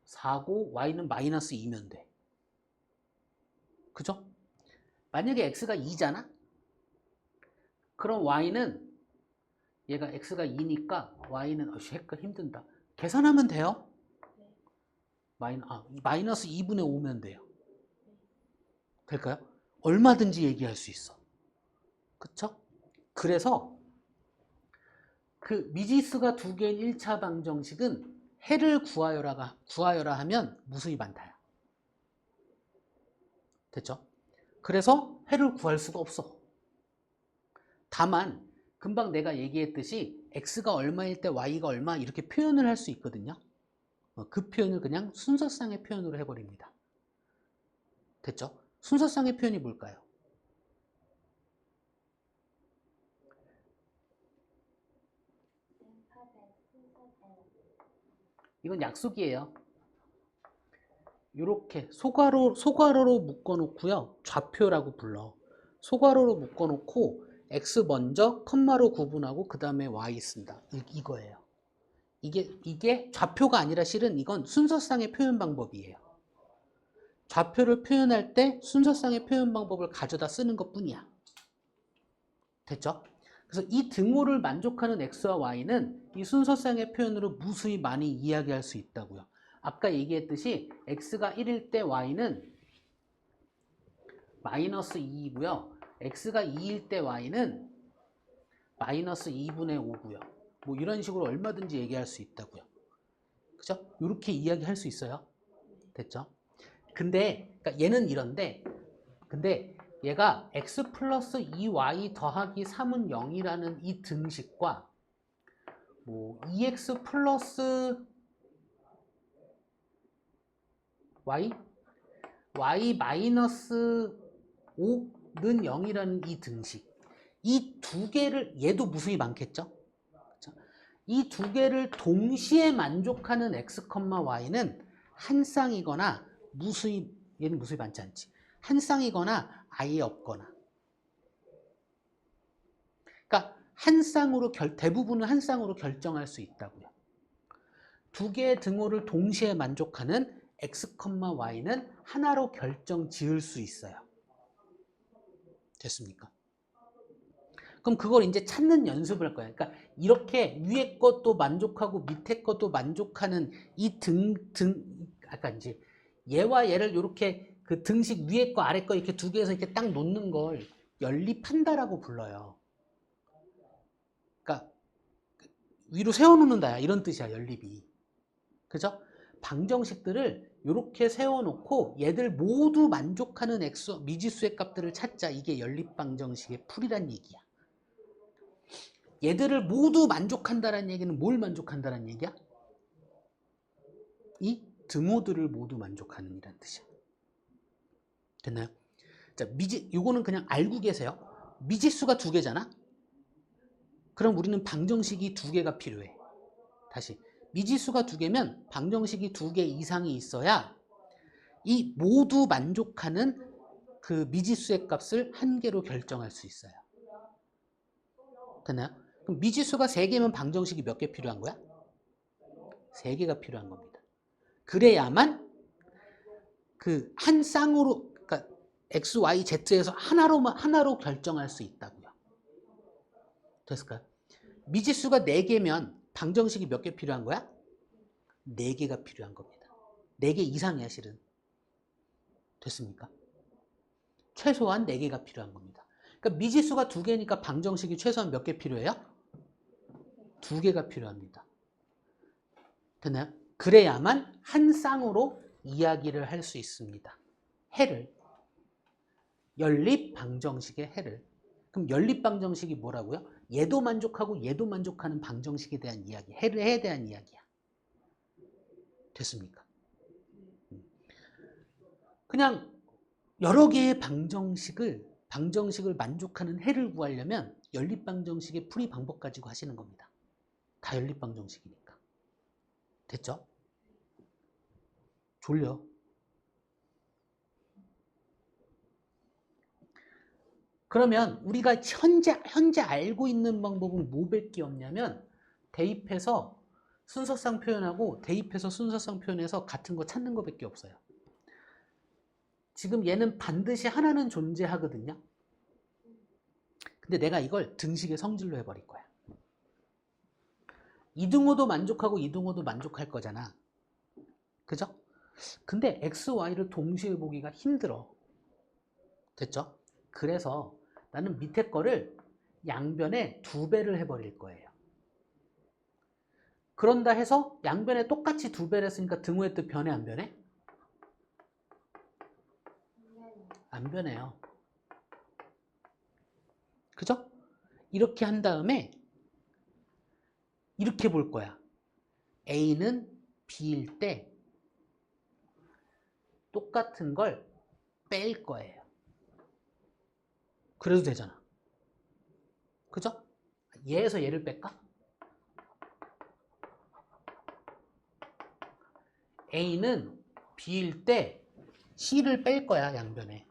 4고 Y는 마이너스 2면 돼. 그죠? 만약에 X가 2잖아? 그럼 Y는 얘가 X가 2니까 Y는 헷갈 힘든다. 계산하면 돼요. 마이너스 2분의 5면 돼요. 될까요? 얼마든지 얘기할 수 있어. 그쵸? 그래서 그 미지수가 두 개인 1차 방정식은 해를 구하여라 하면 무수히 많다야. 됐죠? 그래서 해를 구할 수가 없어. 다만 금방 내가 얘기했듯이 x가 얼마일 때 y가 얼마 이렇게 표현을 할 수 있거든요. 그 표현을 그냥 순서상의 표현으로 해버립니다. 됐죠? 순서상의 표현이 뭘까요? 이건 약속이에요. 이렇게 소괄호로 묶어놓고요. 좌표라고 불러. 소괄호로 묶어놓고 x 먼저 컴마로 구분하고 그 다음에 y 쓴다. 이거예요. 이게 좌표가 아니라 실은 이건 순서상의 표현 방법이에요. 좌표를 표현할 때 순서상의 표현 방법을 가져다 쓰는 것뿐이야. 됐죠? 그래서 이 등호를 만족하는 x와 y는 이 순서상의 표현으로 무수히 많이 이야기할 수 있다고요. 아까 얘기했듯이 x가 1일 때 y는 마이너스 2이고요. x가 2일 때 y는 마이너스 2분의 5고요. 뭐 이런 식으로 얼마든지 얘기할 수 있다고요. 그죠? 이렇게 이야기할 수 있어요. 됐죠? 근데 그러니까 얘는 이런데 근데 얘가 x 플러스 2y 더하기 3은 0이라는 이 등식과 뭐 2x 플러스 y 마이너스 5는 0이라는 이 등식, 이 두 개를, 얘도 무수히 많겠죠? 이 두 개를 동시에 만족하는 x, y는 한 쌍이거나 얘는 무수히 많지 않지. 한 쌍이거나 아예 없거나. 그러니까 한 쌍으로 대부분은 한 쌍으로 결정할 수 있다고요. 두 개의 등호를 동시에 만족하는 x, y는 하나로 결정 지을 수 있어요. 됐습니까? 그럼 그걸 이제 찾는 연습을 할 거예요. 그러니까 이렇게 위에 것도 만족하고 밑에 것도 만족하는 이 아까 이제 얘와 얘를 이렇게 그 등식 위에 거 아래 거 이렇게 두 개에서 이렇게 딱 놓는 걸 연립한다라고 불러요. 그러니까 위로 세워놓는다 이런 뜻이야, 연립이. 그죠? 방정식들을 이렇게 세워놓고 얘들 모두 만족하는 미지수의 값들을 찾자. 이게 연립방정식의 풀이란 얘기야. 얘들을 모두 만족한다는 얘기는 뭘 만족한다는 얘기야? 이 등호들을 모두 만족하는 이란 뜻이야. 됐나요? 자, 요거는 그냥 알고 계세요. 미지수가 2개잖아? 그럼 우리는 방정식이 2개가 필요해. 다시. 미지수가 2개면 방정식이 2개 이상이 있어야 이 모두 만족하는 그 미지수의 값을 1개로 결정할 수 있어요. 됐나요? 그럼 미지수가 3개면 방정식이 몇 개 필요한 거야? 3개가 필요한 겁니다. 그래야만 그 한 쌍으로, 그러니까 x, y, z에서 하나로 결정할 수 있다고요. 됐을까요? 미지수가 4개면 방정식이 몇 개 필요한 거야? 4개가 필요한 겁니다. 4개 이상이야, 실은. 됐습니까? 최소한 4개가 필요한 겁니다. 그러니까 미지수가 2개니까 방정식이 최소한 몇 개 필요해요? 2개가 필요합니다. 됐나요? 그래야만 한 쌍으로 이야기를 할 수 있습니다. 해를. 연립 방정식의 해를. 그럼 연립 방정식이 뭐라고요? 얘도 만족하고 얘도 만족하는 방정식에 대한 이야기, 해에 대한 이야기야. 됐습니까? 그냥 여러 개의 방정식을 만족하는 해를 구하려면 연립 방정식의 풀이 방법 가지고 하시는 겁니다. 다 연립 방정식이니까. 됐죠? 졸려. 그러면 우리가 현재 알고 있는 방법은 뭐밖에 없냐면 대입해서 순서상 표현하고 대입해서 순서상 표현해서 같은 거 찾는 거밖에 없어요. 지금 얘는 반드시 하나는 존재하거든요. 근데 내가 이걸 등식의 성질로 해버릴 거야. 이등호도 만족하고 이등호도 만족할 거잖아. 그죠? 근데 x, y를 동시에 보기가 힘들어. 됐죠? 그래서 나는 밑에 거를 양변에 2배를 해버릴 거예요. 그런다 해서 양변에 똑같이 2배를 했으니까 등호의 뜻 변해 안 변해? 안 변해요. 그죠? 이렇게 한 다음에 이렇게 볼 거야. A는 B일 때 똑같은 걸 뺄 거예요. 그래도 되잖아. 그죠? 얘에서 얘를 뺄까? A는 B일 때 C를 뺄 거야, 양변에.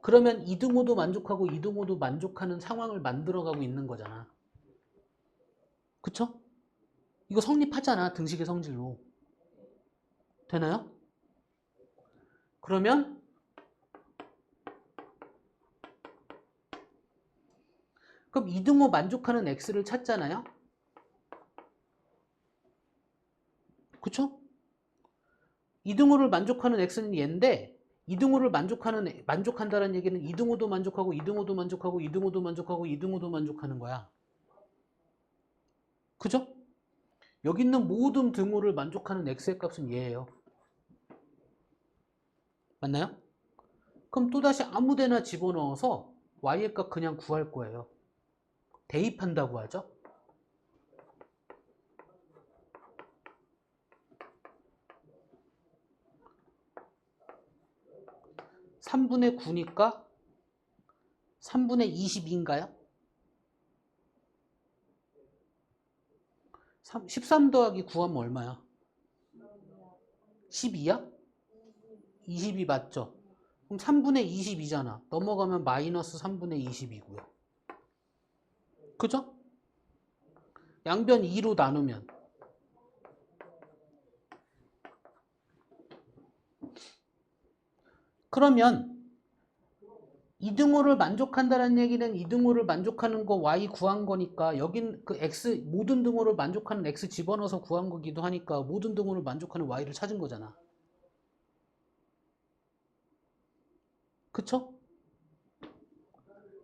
그러면 이등호도 만족하고 이등호도 만족하는 상황을 만들어가고 있는 거잖아. 그쵸? 이거 성립하잖아, 등식의 성질로. 되나요? 그러면 그럼 이등호 만족하는 x를 찾잖아요? 그쵸? 이등호를 만족하는 x는 얘인데 이등호를 만족한다는 얘기는 이등호도 만족하고 이등호도 만족하고 이등호도 만족하고 이등호도 만족하는 거야. 그죠? 여기 있는 모든 등호를 만족하는 x의 값은 얘예요. 맞나요? 그럼 또다시 아무데나 집어넣어서 y의 값 그냥 구할 거예요. 대입한다고 하죠. 3분의 9니까 3분의 22인가요? 13 더하기 9하면 얼마야? 12야? 22 맞죠? 그럼 3분의 22잖아. 넘어가면 마이너스 3분의 22고요. 그죠? 양변 2로 나누면 그러면 이등호를 만족한다는 얘기는 이등호를 만족하는 거 y 구한 거니까 여긴 그 x 모든 등호를 만족하는 x 집어넣어서 구한 거기도 하니까 모든 등호를 만족하는 y를 찾은 거잖아. 그쵸?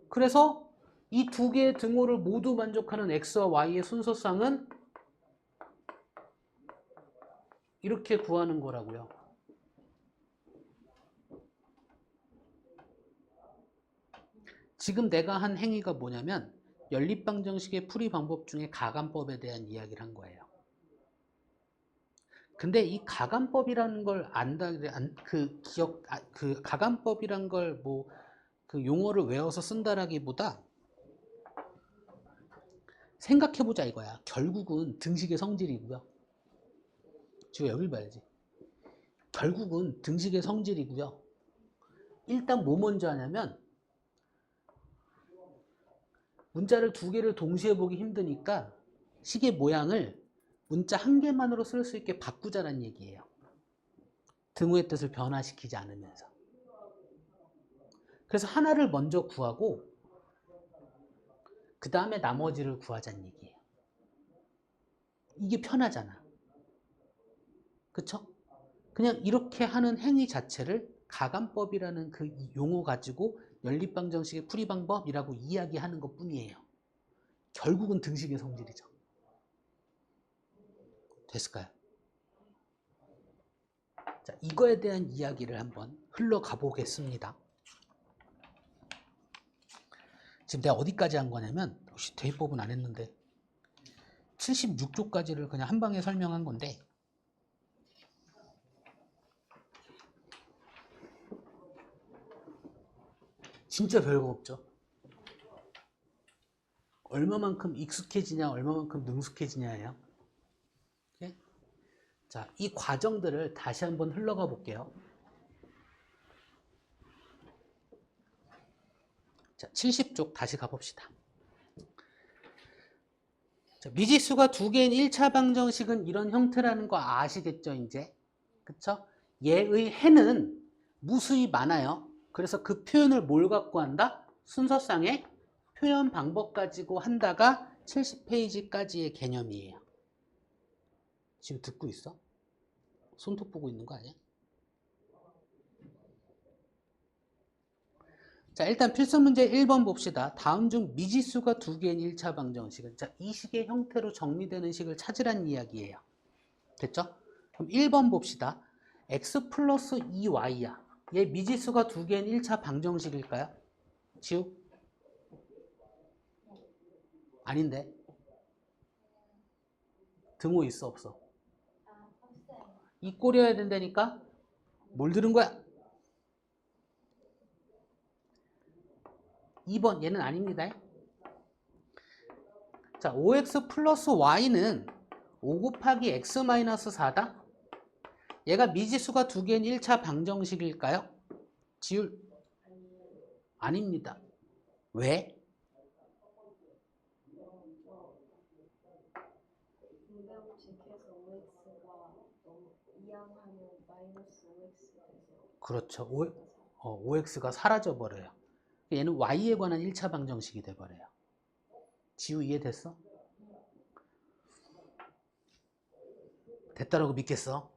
그래서 이 2개의 등호를 모두 만족하는 x와 y의 순서상은 이렇게 구하는 거라고요. 지금 내가 한 행위가 뭐냐면 연립방정식의 풀이 방법 중에 가감법에 대한 이야기를 한 거예요. 근데 이 가감법이라는 걸 그 가감법이란 걸 뭐 그 용어를 외워서 쓴다라기보다 생각해보자 이거야. 결국은 등식의 성질이고요. 지금 여길 봐야지. 결국은 등식의 성질이고요. 일단 뭐 먼저 하냐면 문자를 두 개를 동시에 보기 힘드니까 식의 모양을 문자 한 개만으로 쓸 수 있게 바꾸자는 얘기예요. 등호의 뜻을 변화시키지 않으면서. 그래서 하나를 먼저 구하고 그 다음에 나머지를 구하자는 얘기예요. 이게 편하잖아. 그쵸? 그냥 이렇게 하는 행위 자체를 가감법이라는 그 용어 가지고 연립방정식의 풀이 방법이라고 이야기하는 것 뿐이에요. 결국은 등식의 성질이죠. 됐을까요? 자, 이거에 대한 이야기를 한번 흘러가 보겠습니다. 지금 내가 어디까지 한 거냐면 대입법은 안 했는데 76조까지를 그냥 한 방에 설명한 건데 진짜 별거 없죠. 얼마만큼 익숙해지냐 얼마만큼 능숙해지냐예요. 오케이? 자, 이 과정들을 다시 한번 흘러가 볼게요. 자, 70쪽 다시 가봅시다. 자, 미지수가 두 개인 1차 방정식은 이런 형태라는 거 아시겠죠, 이제? 그쵸? 얘의 해는 무수히 많아요. 그래서 그 표현을 뭘 갖고 한다? 순서상의 표현 방법 가지고 한다가 70페이지까지의 개념이에요. 지금 듣고 있어? 손톱 보고 있는 거 아니야? 자, 일단 필수 문제 1번 봅시다. 다음 중 미지수가 두 개인 1차 방정식은, 자, 이 식의 형태로 정리되는 식을 찾으란 이야기예요. 됐죠? 그럼 1번 봅시다. x 플러스 2y야. 얘 미지수가 두 개인 1차 방정식일까요? 지우? 아닌데. 등호 있어 없어? 이 꼴이어야 된다니까? 뭘 들은 거야? 2번 얘는 아닙니다. 자, 5x 플러스 y는 5 곱하기 x 마이너스 4다? 얘가 미지수가 두 개인 1차 방정식일까요? 지울? 아닙니다. 왜? 그렇죠. 5x가 사라져버려요. 얘는 y에 관한 1차 방정식이 돼버려요. 지우 이해됐어? 됐다라고 믿겠어?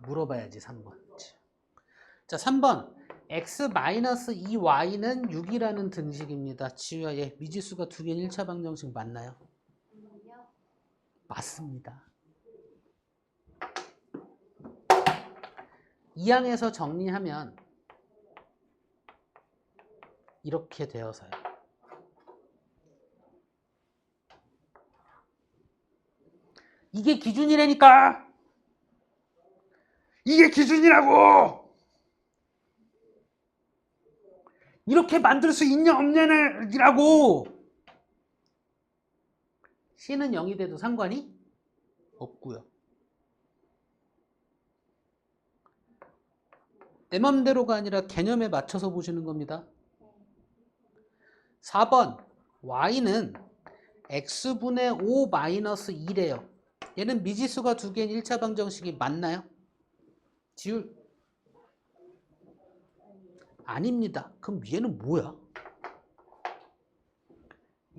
물어봐야지 3번. 자, 3번 x-2y는 6이라는 등식입니다. 지우야, 얘 미지수가 두 개인 1차 방정식 맞나요? 맞습니다. 2항에서 정리하면 이렇게 되어서요. 이게 기준이라니까! 이게 기준이라고! 이렇게 만들 수 있냐 없냐라고! C는 0이 돼도 상관이 없고요. 내 맘대로가 아니라 개념에 맞춰서 보시는 겁니다. 4번 y는 x분의 5 마이너스 2래요. 얘는 미지수가 두 개인 1차 방정식이 맞나요? 지울? 아닙니다. 그럼 얘는 뭐야?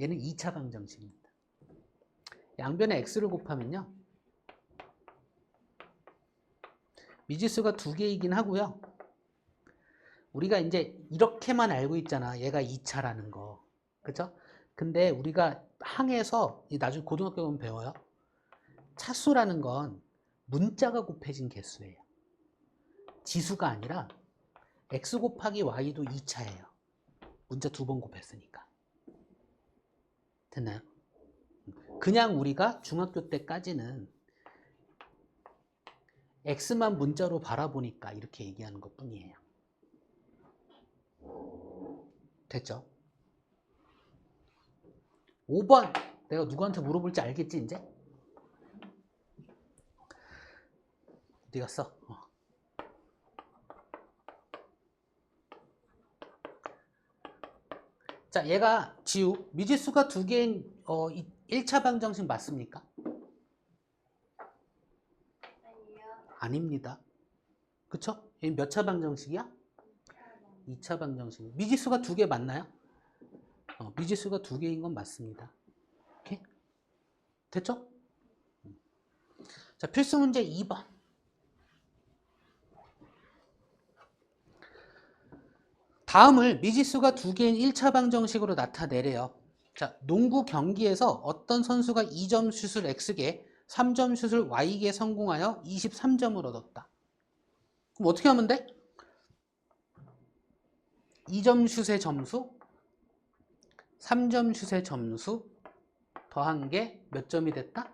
얘는 2차 방정식입니다. 양변에 x를 곱하면요. 미지수가 두 개이긴 하고요. 우리가 이제 이렇게만 알고 있잖아. 얘가 2차라는 거. 그죠? 근데 우리가 항에서 나중에 고등학교 가면 배워요. 차수라는 건 문자가 곱해진 개수예요. 지수가 아니라 x 곱하기 y도 2차예요. 문자 두 번 곱했으니까. 됐나요? 그냥 우리가 중학교 때까지는 x만 문자로 바라보니까 이렇게 얘기하는 것 뿐이에요. 됐죠? 5번 내가 누구한테 물어볼지 알겠지 이제? 어디 갔어? 자, 얘가 지우 미지수가 두 개인 1차 방정식 맞습니까? 아닙니다. 그쵸? 얘 몇 차 방정식이야? 2차 방정식. 미지수가 두 개 맞나요? 미지수가 두 개인 건 맞습니다. 오케이? 됐죠? 자, 필수 문제 2번. 다음을 미지수가 두 개인 1차 방정식으로 나타내래요. 자, 농구 경기에서 어떤 선수가 2점 슛을 X개, 3점 슛을 Y개 성공하여 23점을 얻었다. 그럼 어떻게 하면 돼? 2점 슛의 점수, 3점 슛의 점수 더한 게 몇 점이 됐다?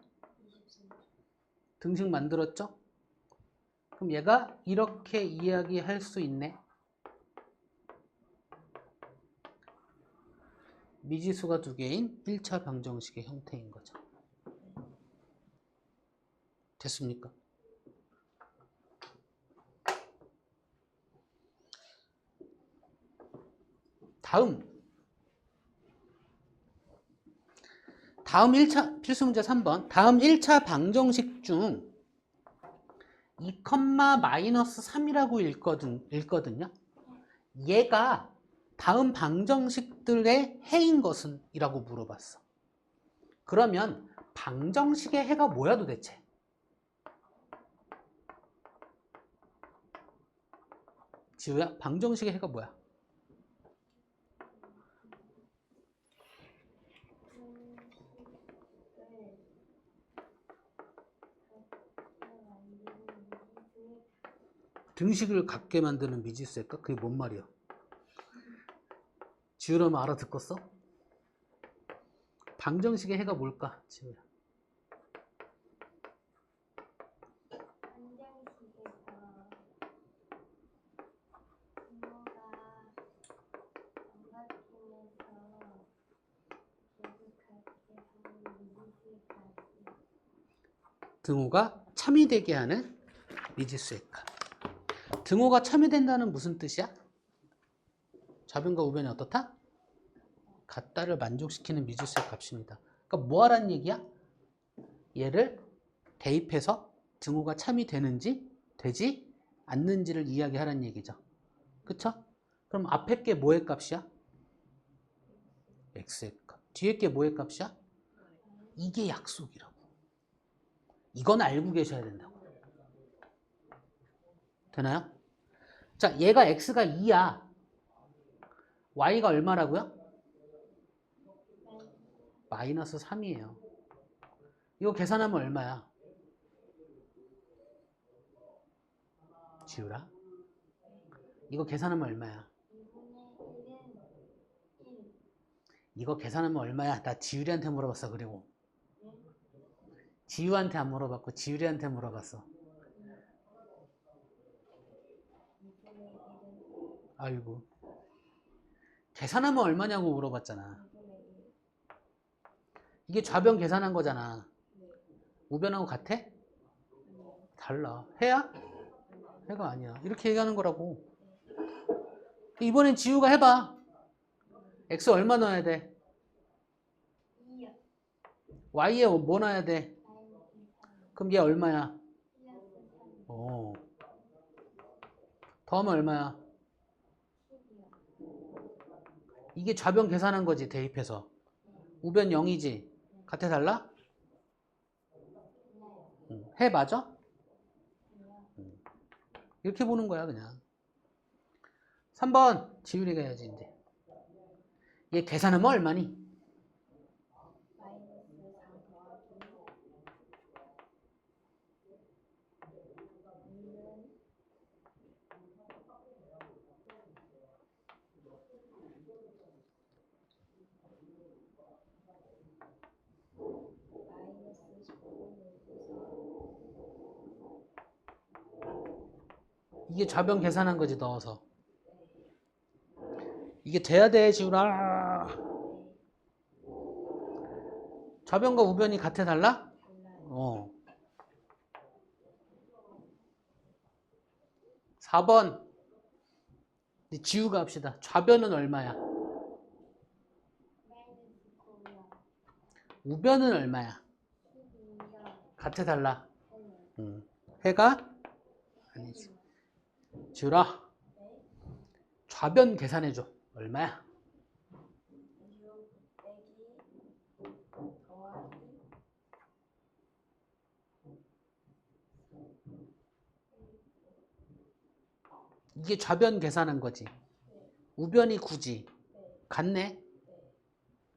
등식 만들었죠? 그럼 얘가 이렇게 이야기할 수 있네. 미지수가 두 개인 1차 방정식의 형태인 거죠. 됐습니까? 다음 1차 필수 문제 3번. 다음 1차 방정식 중 2,-3이라고 읽거든요. 얘가 다음 방정식들의 해인 것은? 이라고 물어봤어. 그러면 방정식의 해가 뭐야 도대체? 지우야, 방정식의 해가 뭐야? 등식을 갖게 만드는 미지수일까? 그게 뭔 말이야? 지우라면 알아듣겠어? 방정식의 해가 뭘까? 지우야. 등호가 참이되게 하는 미지수의 값. 등호가 참이된다는 무슨 뜻이야? 좌변과 우변이 어떻다? 같다를 만족시키는 미지수의 값입니다. 그러니까 뭐 하라는 얘기야? 얘를 대입해서 등호가 참이 되는지 되지 않는지를 이야기하라는 얘기죠. 그쵸? 그럼 앞에 게 뭐의 값이야? x의 값. 뒤에 게 뭐의 값이야? 이게 약속이라고. 이건 알고 계셔야 된다고. 되나요? 자, 얘가 x가 2야. y가 얼마라고요? 마이너스 3이에요. 이거 계산하면 얼마야? 지우라. 이거 계산하면 얼마야? 이거 계산하면 얼마야? 나 지율이한테 물어봤어. 그리고 지유한테 안 물어봤고 지율이한테 물어봤어. 아이고. 계산하면 얼마냐고 물어봤잖아. 이게 좌변 계산한 거잖아. 우변하고 같아? 달라. 해야? 해가 아니야. 이렇게 얘기하는 거라고. 이번엔 지우가 해봐. x 얼마 넣어야 돼? y에 뭐 넣어야 돼? 그럼 얘 얼마야? 더하면 얼마야? 이게 좌변 계산한 거지, 대입해서. 우변 0이지? 같아 달라? 해 맞아? 이렇게 보는 거야, 그냥. 3번 지율이가 해야지 이제. 얘 계산하면 얼마니? 이게 좌변 계산한 거지, 넣어서. 이게 돼야 돼, 지우라. 좌변과 우변이 같아, 달라? 어. 4번. 지우가 합시다. 좌변은 얼마야? 우변은 얼마야? 같아, 달라? 해가? 아니지. 지우라. 좌변 계산해줘. 얼마야? 이게 좌변 계산한 거지. 우변이 9지. 같네.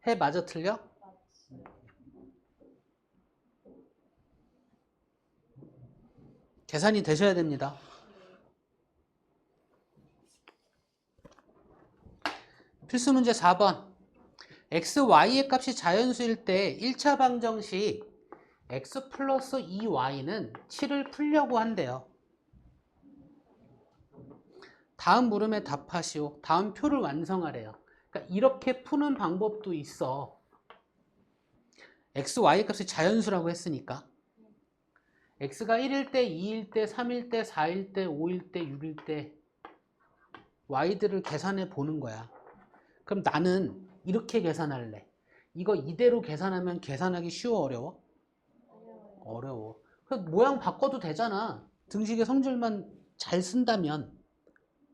해 맞아 틀려? 계산이 되셔야 됩니다. 필수 문제 4번. x, y의 값이 자연수일 때 1차 방정 시 x 플러스 2y는 7을 풀려고 한대요. 다음 물음에 답하시오. 다음 표를 완성하래요. 그러니까 이렇게 푸는 방법도 있어. x, y의 값이 자연수라고 했으니까. x가 1일 때, 2일 때, 3일 때, 4일 때, 5일 때, 6일 때 y들을 계산해 보는 거야. 그럼 나는 이렇게 계산할래. 이거 이대로 계산하면 계산하기 쉬워, 어려워? 어려워. 그럼 모양 바꿔도 되잖아. 등식의 성질만 잘 쓴다면.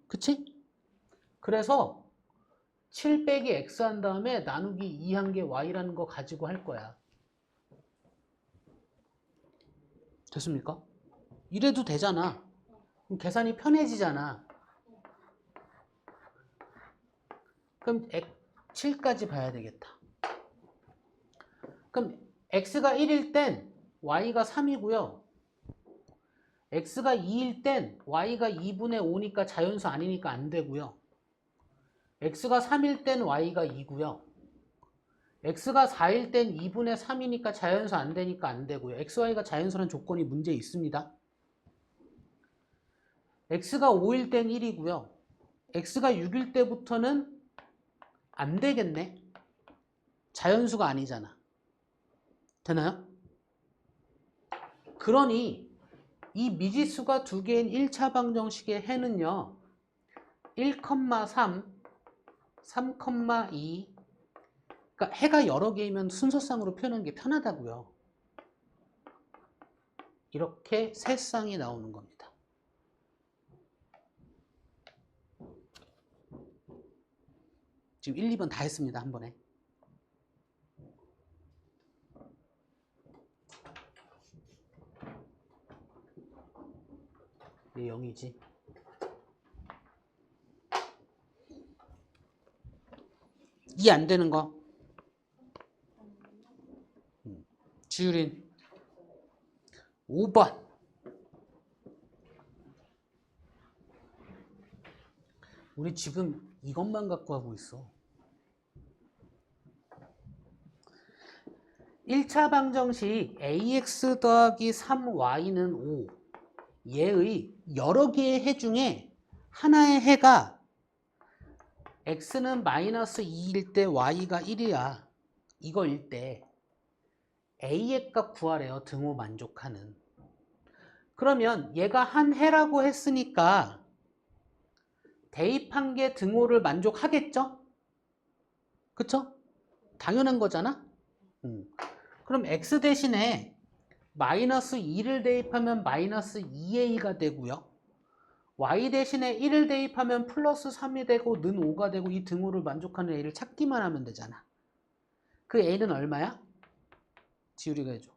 그치? 그래서 7 빼기 x 한 다음에 나누기 2한 게 y라는 거 가지고 할 거야. 됐습니까? 이래도 되잖아. 그럼 계산이 편해지잖아. 그럼 7까지 봐야 되겠다. 그럼 x가 1일 땐 y가 3이고요. x가 2일 땐 y가 2분의 5니까 자연수 아니니까 안 되고요. x가 3일 땐 y가 2고요. x가 4일 땐 2분의 3이니까 자연수 안 되니까 안 되고요. xy가 자연수란 조건이 문제에 있습니다. x가 5일 땐 1이고요. x가 6일 때부터는 안 되겠네. 자연수가 아니잖아. 되나요? 그러니 이 미지수가 두 개인 1차 방정식의 해는요. 1,3, 3,2. 그러니까 해가 여러 개이면 순서상으로 표현하는 게 편하다고요. 이렇게 세 쌍이 나오는 겁니다. 지금 1, 2번 다 했습니다. 한 번에. 이게 0이지. 이 안 되는 거. 지율인 5번. 우리 지금 이것만 갖고 하고 있어. 1차 방정식 ax 더하기 3y는 5. 얘의 여러 개의 해 중에 하나의 해가 x는 마이너스 2일 때 y가 1이야. 이거일 때 a의 값 구하래요. 등호 만족하는. 그러면 얘가 한 해라고 했으니까 대입한 게 등호를 만족하겠죠? 그쵸? 당연한 거잖아? 그럼 x 대신에 마이너스 2를 대입하면 마이너스 2a가 되고요. y 대신에 1을 대입하면 플러스 3이 되고 는 5가 되고 이 등호를 만족하는 a를 찾기만 하면 되잖아. 그 a는 얼마야? 지우리가 해줘.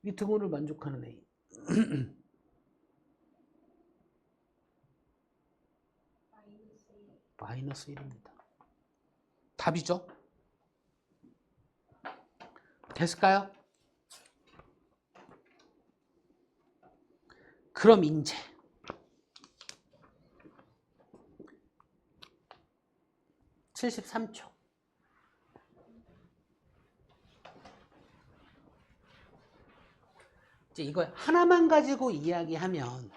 이 등호를 만족하는 a. 마이너스 1입니다. 답이죠? 됐을까요? 그럼 이제 73초. 이제 이거 하나만 가지고 이야기하면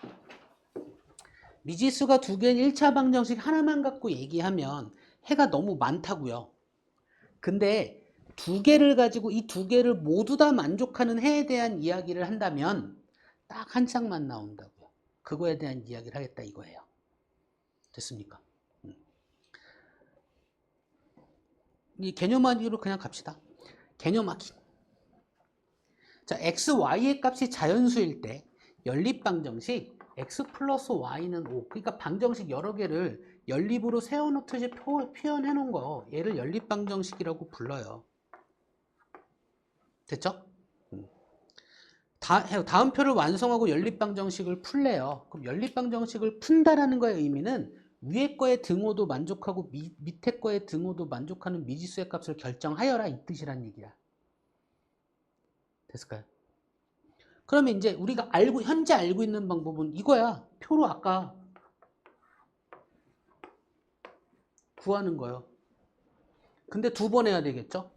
미지수가 두 개인 1차 방정식 하나만 갖고 얘기하면 해가 너무 많다고요. 근데 두 개를 가지고 이 두 개를 모두 다 만족하는 해에 대한 이야기를 한다면 딱 한 짝만 나온다고요. 그거에 대한 이야기를 하겠다 이거예요. 됐습니까? 이 개념하기로 그냥 갑시다. 개념하기. 자, x, y의 값이 자연수일 때 연립방정식 x 플러스 y는 5. 그러니까 방정식 여러 개를 연립으로 세워놓듯이 표현해 놓은 거 얘를 연립방정식이라고 불러요. 됐죠? 다음 표를 완성하고 연립방정식을 풀래요. 그럼 연립방정식을 푼다라는 거의 의미는 위에 거의 등호도 만족하고 밑에 거의 등호도 만족하는 미지수의 값을 결정하여라 이 뜻이란 얘기야. 됐을까요? 그러면 이제 우리가 현재 알고 있는 방법은 이거야. 표로 아까 구하는 거예요. 근데 두 번 해야 되겠죠?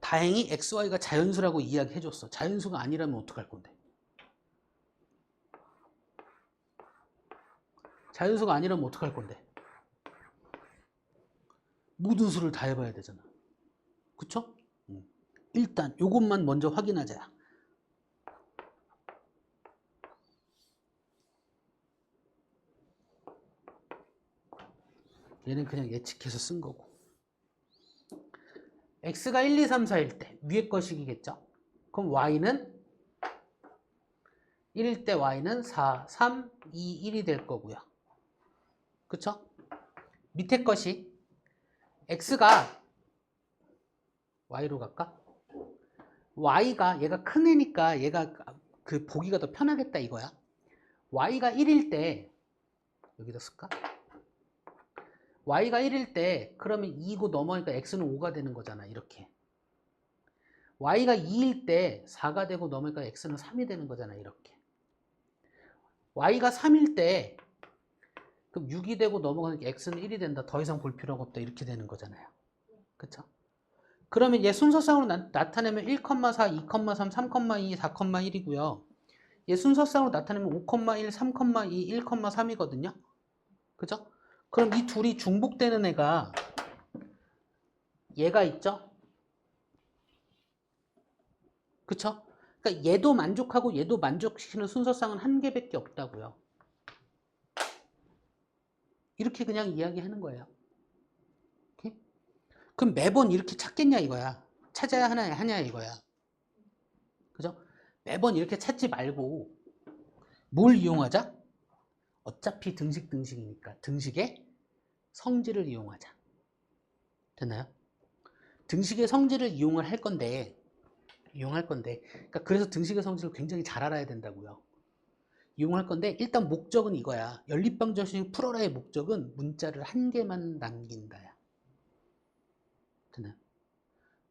다행히 XY가 자연수라고 이야기해줬어. 자연수가 아니라면 어떡할 건데? 자연수가 아니라면 어떡할 건데? 모든 수를 다 해봐야 되잖아. 그쵸? 일단 요것만 먼저 확인하자. 얘는 그냥 예측해서 쓴 거고. x가 1, 2, 3, 4일 때 위에 거식이겠죠? 그럼 y는 1일 때 y는 4, 3, 2, 1이 될 거고요. 그쵸? 밑에 것이 x가 y로 갈까? y가 얘가 큰 애니까 얘가 그 보기가 더 편하겠다 이거야. y가 1일 때 여기다 쓸까? y가 1일 때 그러면 2고 넘어가니까 x는 5가 되는 거잖아 이렇게. y가 2일 때 4가 되고 넘으니까 x는 3이 되는 거잖아 이렇게. y가 3일 때 그럼 6이 되고 넘어가니까 x는 1이 된다. 더 이상 볼 필요가 없다. 이렇게 되는 거잖아요. 그쵸? 그러면 얘 순서상으로 나타내면 1,4, 2,3, 3,2, 4,1이고요. 얘 순서상으로 나타내면 5,1, 3,2, 1,3이거든요. 그죠? 그럼 이 둘이 중복되는 애가 얘가 있죠? 그쵸? 그러니까 얘도 만족하고 얘도 만족시키는 순서상은 한 개밖에 없다고요. 이렇게 그냥 이야기하는 거예요. 오케이? 그럼 매번 이렇게 찾겠냐 이거야. 찾아야 하냐 이거야. 그죠? 매번 이렇게 찾지 말고 뭘 이용하자? 어차피 등식이니까 등식의 성질을 이용하자. 됐나요? 등식의 성질을 이용할 건데 그러니까 그래서 등식의 성질을 굉장히 잘 알아야 된다고요. 이용할 건데 일단 목적은 이거야. 연립방정식 풀어라의 목적은 문자를 한 개만 남긴다야. 됐나요?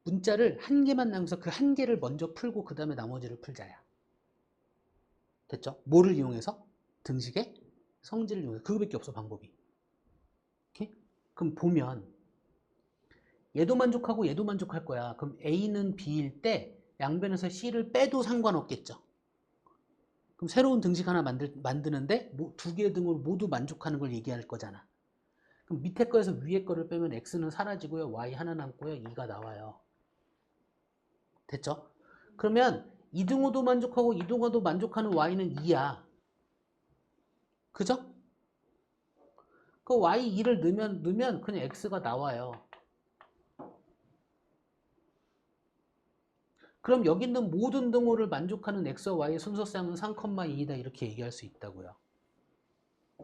문자를 한 개만 남겨서 그 한 개를 먼저 풀고 그 다음에 나머지를 풀자야. 됐죠? 뭐를 이용해서? 등식의 성질을 이용해서. 그거밖에 없어 방법이. 오케이? 그럼 보면 얘도 만족하고 얘도 만족할 거야. 그럼 A는 B일 때 양변에서 C를 빼도 상관없겠죠. 그럼 새로운 등식 하나 만드는데 두 개의 등으로 모두 만족하는 걸 얘기할 거잖아. 그럼 밑에 거에서 위에 거를 빼면 X는 사라지고요. Y 하나 남고요. 2가 나와요. 됐죠? 그러면 이등호도 만족하고 이등호도 만족하는 Y는 2야. 그죠? 그 Y 2를 넣으면 그냥 X가 나와요. 그럼 여기 있는 모든 등호를 만족하는 X와 Y의 순서쌍은 3,2이다 이렇게 얘기할 수 있다고요.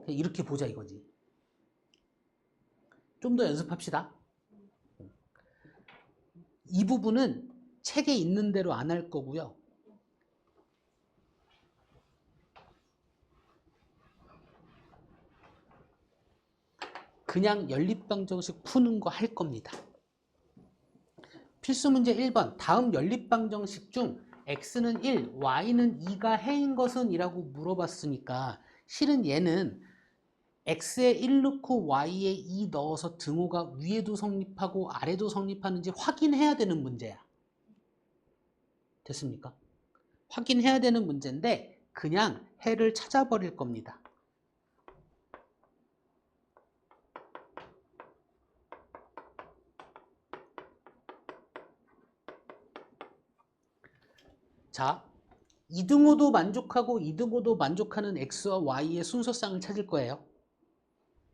이렇게 보자 이거지. 좀 더 연습합시다. 이 부분은 책에 있는 대로 안 할 거고요. 그냥 연립방정식 푸는 거 할 겁니다. 필수 문제 1번. 다음 연립방정식 중 x는 1, y는 2가 해인 것은? 이라고 물어봤으니까 실은 얘는 x에 1 넣고 y에 2 넣어서 등호가 위에도 성립하고 아래도 성립하는지 확인해야 되는 문제야. 됐습니까? 확인해야 되는 문제인데 그냥 해를 찾아버릴 겁니다. 자, 이등호도 만족하고 이등호도 만족하는 x와 y의 순서쌍을 찾을 거예요.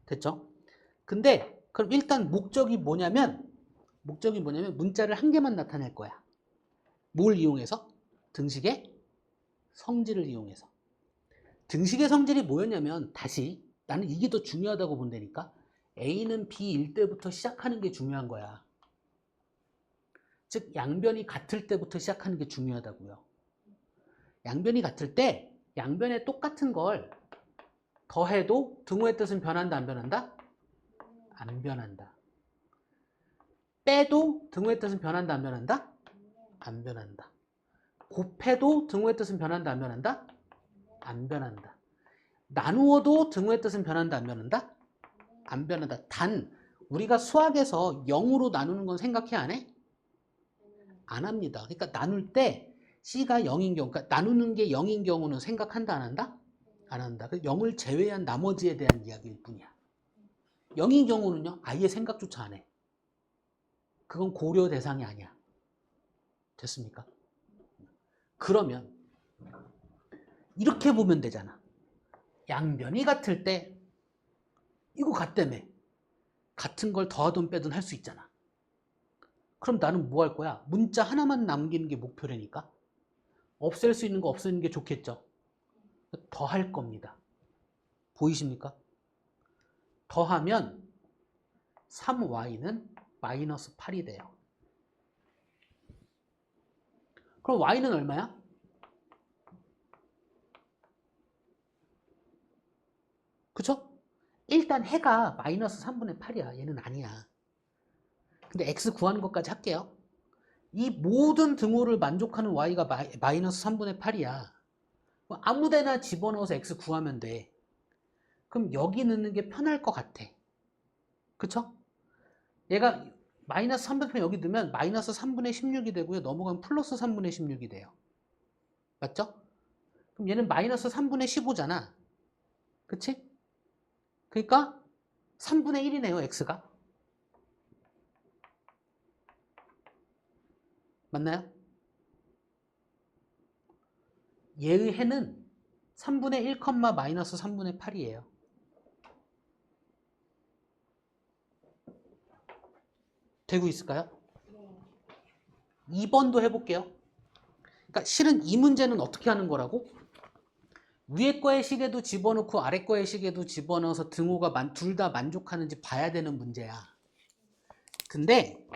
됐죠? 근데 그럼 일단 목적이 뭐냐면 문자를 한 개만 나타낼 거야. 뭘 이용해서? 등식의 성질을 이용해서. 등식의 성질이 뭐였냐면 다시 나는 이게 더 중요하다고 본다니까. A는 B일 때부터 시작하는 게 중요한 거야. 즉 양변이 같을 때부터 시작하는 게 중요하다고요. 양변이 같을 때 양변에 똑같은 걸 더해도 등호의 뜻은 변한다 안 변한다? 안 변한다. 빼도 등호의 뜻은 변한다 안 변한다? 안 변한다. 곱해도 등호의 뜻은 변한다 안 변한다? 안 변한다. 나누어도 등호의 뜻은 변한다 안 변한다? 안 변한다. 단 우리가 수학에서 0으로 나누는 건 생각해 안 해? 안 합니다. 그러니까 나눌 때 C가 0인 경우, 그러니까 나누는 게 0인 경우는 생각한다 안 한다? 안 한다. 0을 제외한 나머지에 대한 이야기일 뿐이야. 0인 경우는요 아예 생각조차 안 해. 그건 고려 대상이 아니야. 됐습니까? 그러면 이렇게 보면 되잖아. 양변이 같을 때 이거 같다며. 같은 걸 더하든 빼든 할 수 있잖아. 그럼 나는 뭐 할 거야? 문자 하나만 남기는 게 목표라니까. 없앨 수 있는 거 없애는 게 좋겠죠. 더할 겁니다. 보이십니까? 더하면 3y는 마이너스 8이 돼요. 그럼 y는 얼마야? 그쵸? 일단 해가 마이너스 3분의 8이야. 얘는 아니야. 근데 x 구하는 것까지 할게요. 이 모든 등호를 만족하는 y가 마이너스 3분의 8이야. 아무 데나 집어넣어서 x 구하면 돼. 그럼 여기 넣는 게 편할 것 같아. 그쵸? 얘가 마이너스 3분의 8 여기 넣으면 마이너스 3분의 16이 되고요. 넘어가면 플러스 3분의 16이 돼요. 맞죠? 그럼 얘는 마이너스 3분의 15잖아. 그치? 그러니까 3분의 1이네요. x가. 맞나요? 얘의 해는 3분의 1, 마이너스 3분의 8이에요. 되고 있을까요? 2번도 해볼게요. 그러니까 실은 이 문제는 어떻게 하는 거라고? 위에 거의 식에도 집어넣고 아래 거의 식에도 집어넣어서 등호가 둘 다 만족하는지 봐야 되는 문제야. 근데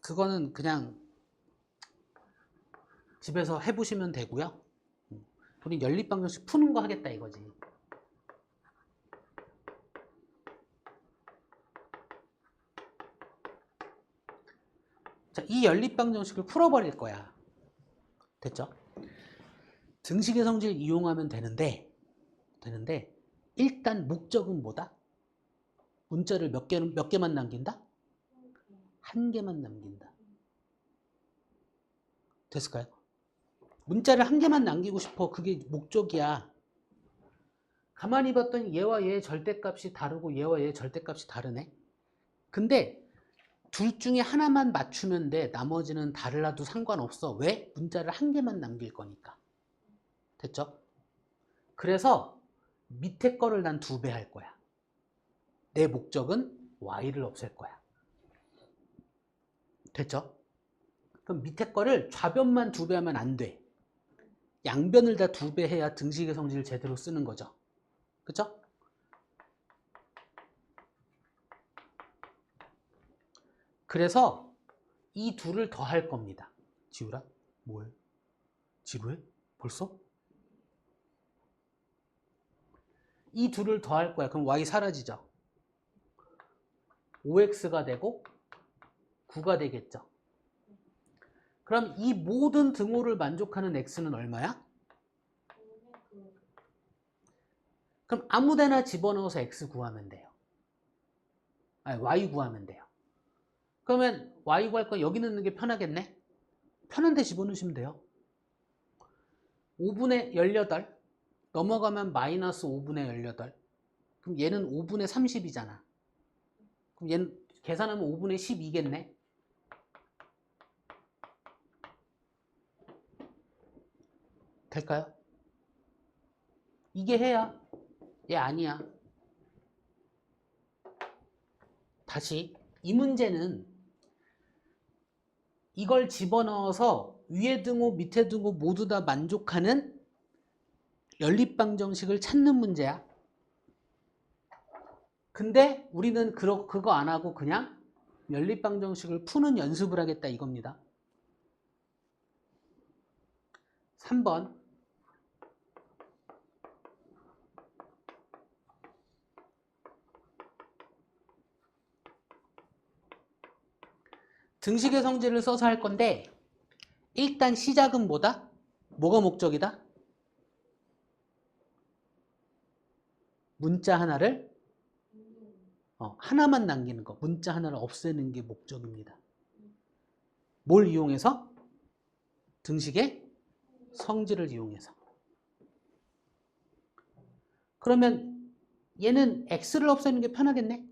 그거는 그냥 집에서 해보시면 되고요. 우린 연립방정식 푸는 거 하겠다 이거지. 자, 이 연립방정식을 풀어버릴 거야. 됐죠? 등식의 성질 이용하면 되는데 일단 목적은 뭐다? 문자를 몇 개만 남긴다? 한 개만 남긴다. 됐을까요? 문자를 한 개만 남기고 싶어. 그게 목적이야. 가만히 봤더니 얘와 얘의 절대값이 다르고 얘와 얘의 절대값이 다르네. 근데 둘 중에 하나만 맞추면 돼. 나머지는 달라도 상관없어. 왜? 문자를 한 개만 남길 거니까. 됐죠? 그래서 밑에 거를 난 2배 할 거야. 내 목적은 y를 없앨 거야. 됐죠? 그럼 밑에 거를 좌변만 2배 하면 안 돼. 양변을 다 2배 해야 등식의 성질을 제대로 쓰는 거죠. 그쵸? 그래서 이 둘을 더 할 겁니다. 지우라? 뭐해? 지루해? 벌써? 이 둘을 더 할 거야. 그럼 y 사라지죠. 5x가 되고 9가 되겠죠. 그럼 이 모든 등호를 만족하는 x는 얼마야? 그럼 아무 데나 집어넣어서 x 구하면 돼요. 아니, y 구하면 돼요. 그러면 y 구할 거 여기 넣는 게 편하겠네? 편한 데 집어넣으시면 돼요. 5분의 18 넘어가면 마이너스 5분의 18. 그럼 얘는 5분의 30이잖아. 그럼 얘는 계산하면 5분의 12겠네. 될까요? 이게 해야 얘 아니야. 다시 이 문제는 이걸 집어넣어서 위에 등호 밑에 등호 모두 다 만족하는 연립방정식을 찾는 문제야. 근데 우리는 그거 안 하고 그냥 연립방정식을 푸는 연습을 하겠다 이겁니다. 3번 등식의 성질을 써서 할 건데 일단 시작은 뭐다? 뭐가 목적이다? 문자 하나를 하나만 남기는 거, 문자 하나를 없애는 게 목적입니다. 뭘 이용해서? 등식의 성질을 이용해서. 그러면 얘는 x를 없애는 게 편하겠네?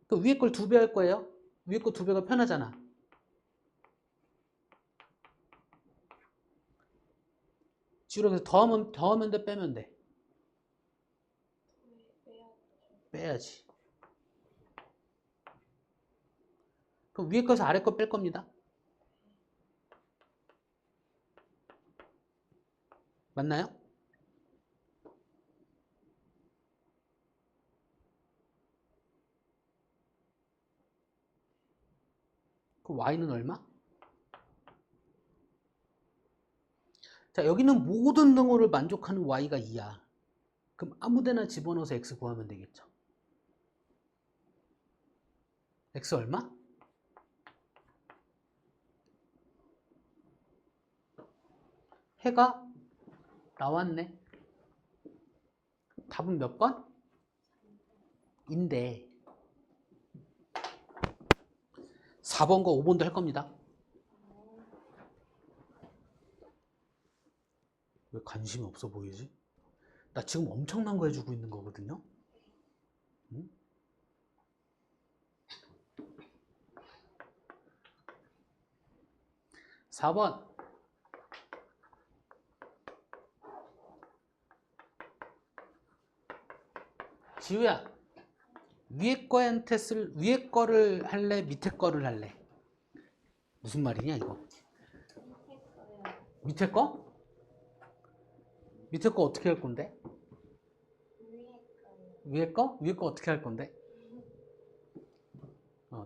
그 위에 걸 2배 할 거예요. 위에 거 2배가 편하잖아. 지우려서 더하면 돼, 빼면 돼? 빼야지. 그럼 위에 거에서 아래 거 뺄 겁니다. 맞나요? 그 y는 얼마? 자, 여기는 모든 등호를 만족하는 y가 2야. 그럼 아무데나 집어넣어서 x 구하면 되겠죠. x 얼마? 해가 나왔네. 답은 몇 번? 인데 4번과 5번도 할 겁니다. 왜 관심이 없어 보이지? 나 지금 엄청난 거 해주고 있는 거거든요. 응? (4번) 지우야, 위에 거를 할래? 밑에 거를 할래? 무슨 말이냐 이거? 밑에 거? 밑에 거 어떻게 할 건데? 위에 거? 위에 거 어떻게 할 건데?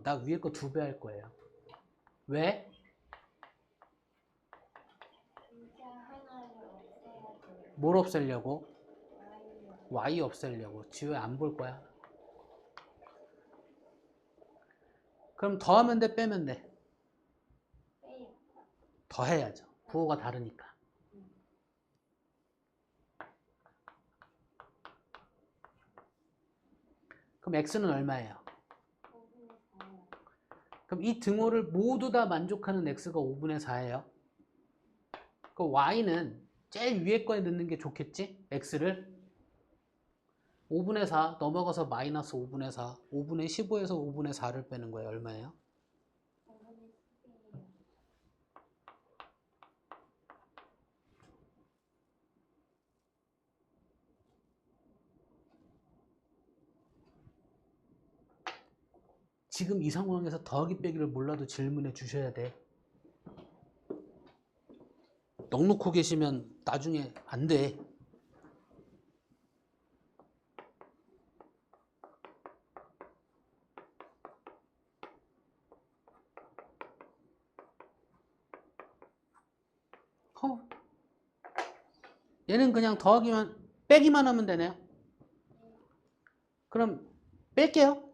나 위에 거 2배 할 거예요. 왜? 뭘 없애려고? y 없애려고. 지우야 안 볼 거야. 그럼 더하면 돼, 빼면 돼? 더해야죠. 부호가 다르니까. 그럼 x는 얼마예요? 그럼 이 등호를 모두 다 만족하는 x가 5분의 4예요. 그 y는 제일 위에 거에 넣는 게 좋겠지? x를 5분의 4 넘어가서 마이너스 5분의 4 5분의 15에서 5분의 4를 빼는 거예요. 얼마예요? 지금 이 상황에서 더하기 빼기를 몰라도 질문해 주셔야 돼. 넋 놓고 계시면 나중에 안 돼. 얘는 그냥 빼기만 하면 되네요. 그럼 뺄게요.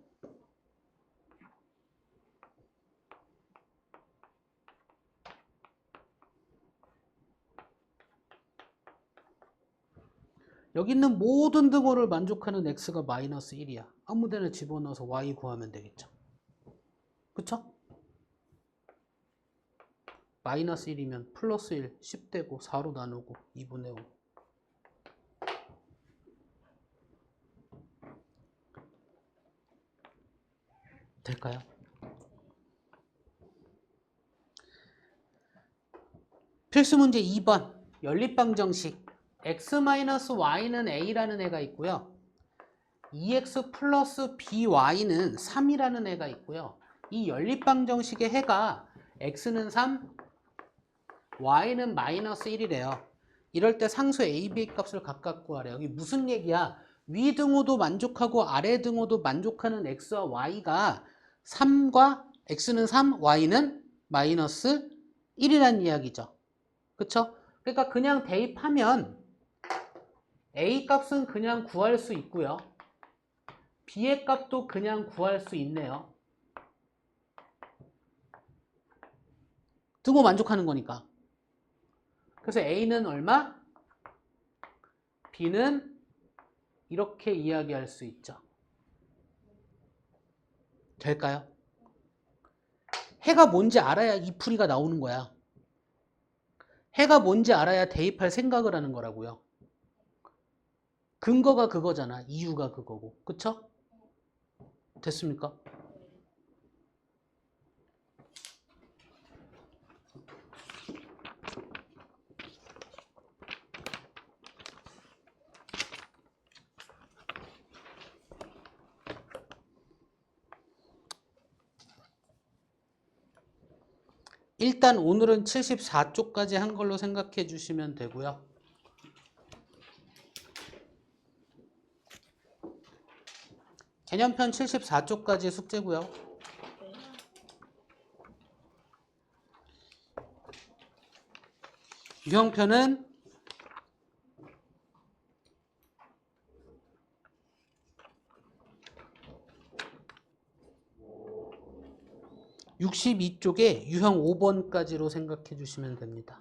여기 있는 모든 등호를 만족하는 x가 마이너스 1이야. 아무데나 집어넣어서 y 구하면 되겠죠. 그쵸? 마이너스 1이면 플러스 1, 10되고 4로 나누고 2분의 5. 될까요? 필수 문제 2번 연립방정식 x-y는 a라는 애가 있고요. 2x 플러스 by는 3이라는 애가 있고요. 이 연립방정식의 해가 x는 3, y는 마이너스 1이래요. 이럴 때 상수 a, b의 값을 각각 구하래요. 이게 무슨 얘기야? 위 등호도 만족하고 아래 등호도 만족하는 x와 y가 3과 x는 3, y는 마이너스 1이라는 이야기죠. 그쵸? 그러니까 그냥 대입하면 a 값은 그냥 구할 수 있고요. b의 값도 그냥 구할 수 있네요. 등호 만족하는 거니까. 그래서 a는 얼마? b는 이렇게 이야기할 수 있죠. 될까요? 해가 뭔지 알아야 이 풀이가 나오는 거야. 해가 뭔지 알아야 대입할 생각을 하는 거라고요. 근거가 그거잖아. 이유가 그거고. 그쵸? 됐습니까? 일단 오늘은 74쪽까지 한 걸로 생각해 주시면 되고요. 개념편 74쪽까지 숙제고요. 유형편은 62쪽에 유형 5번까지로 생각해 주시면 됩니다.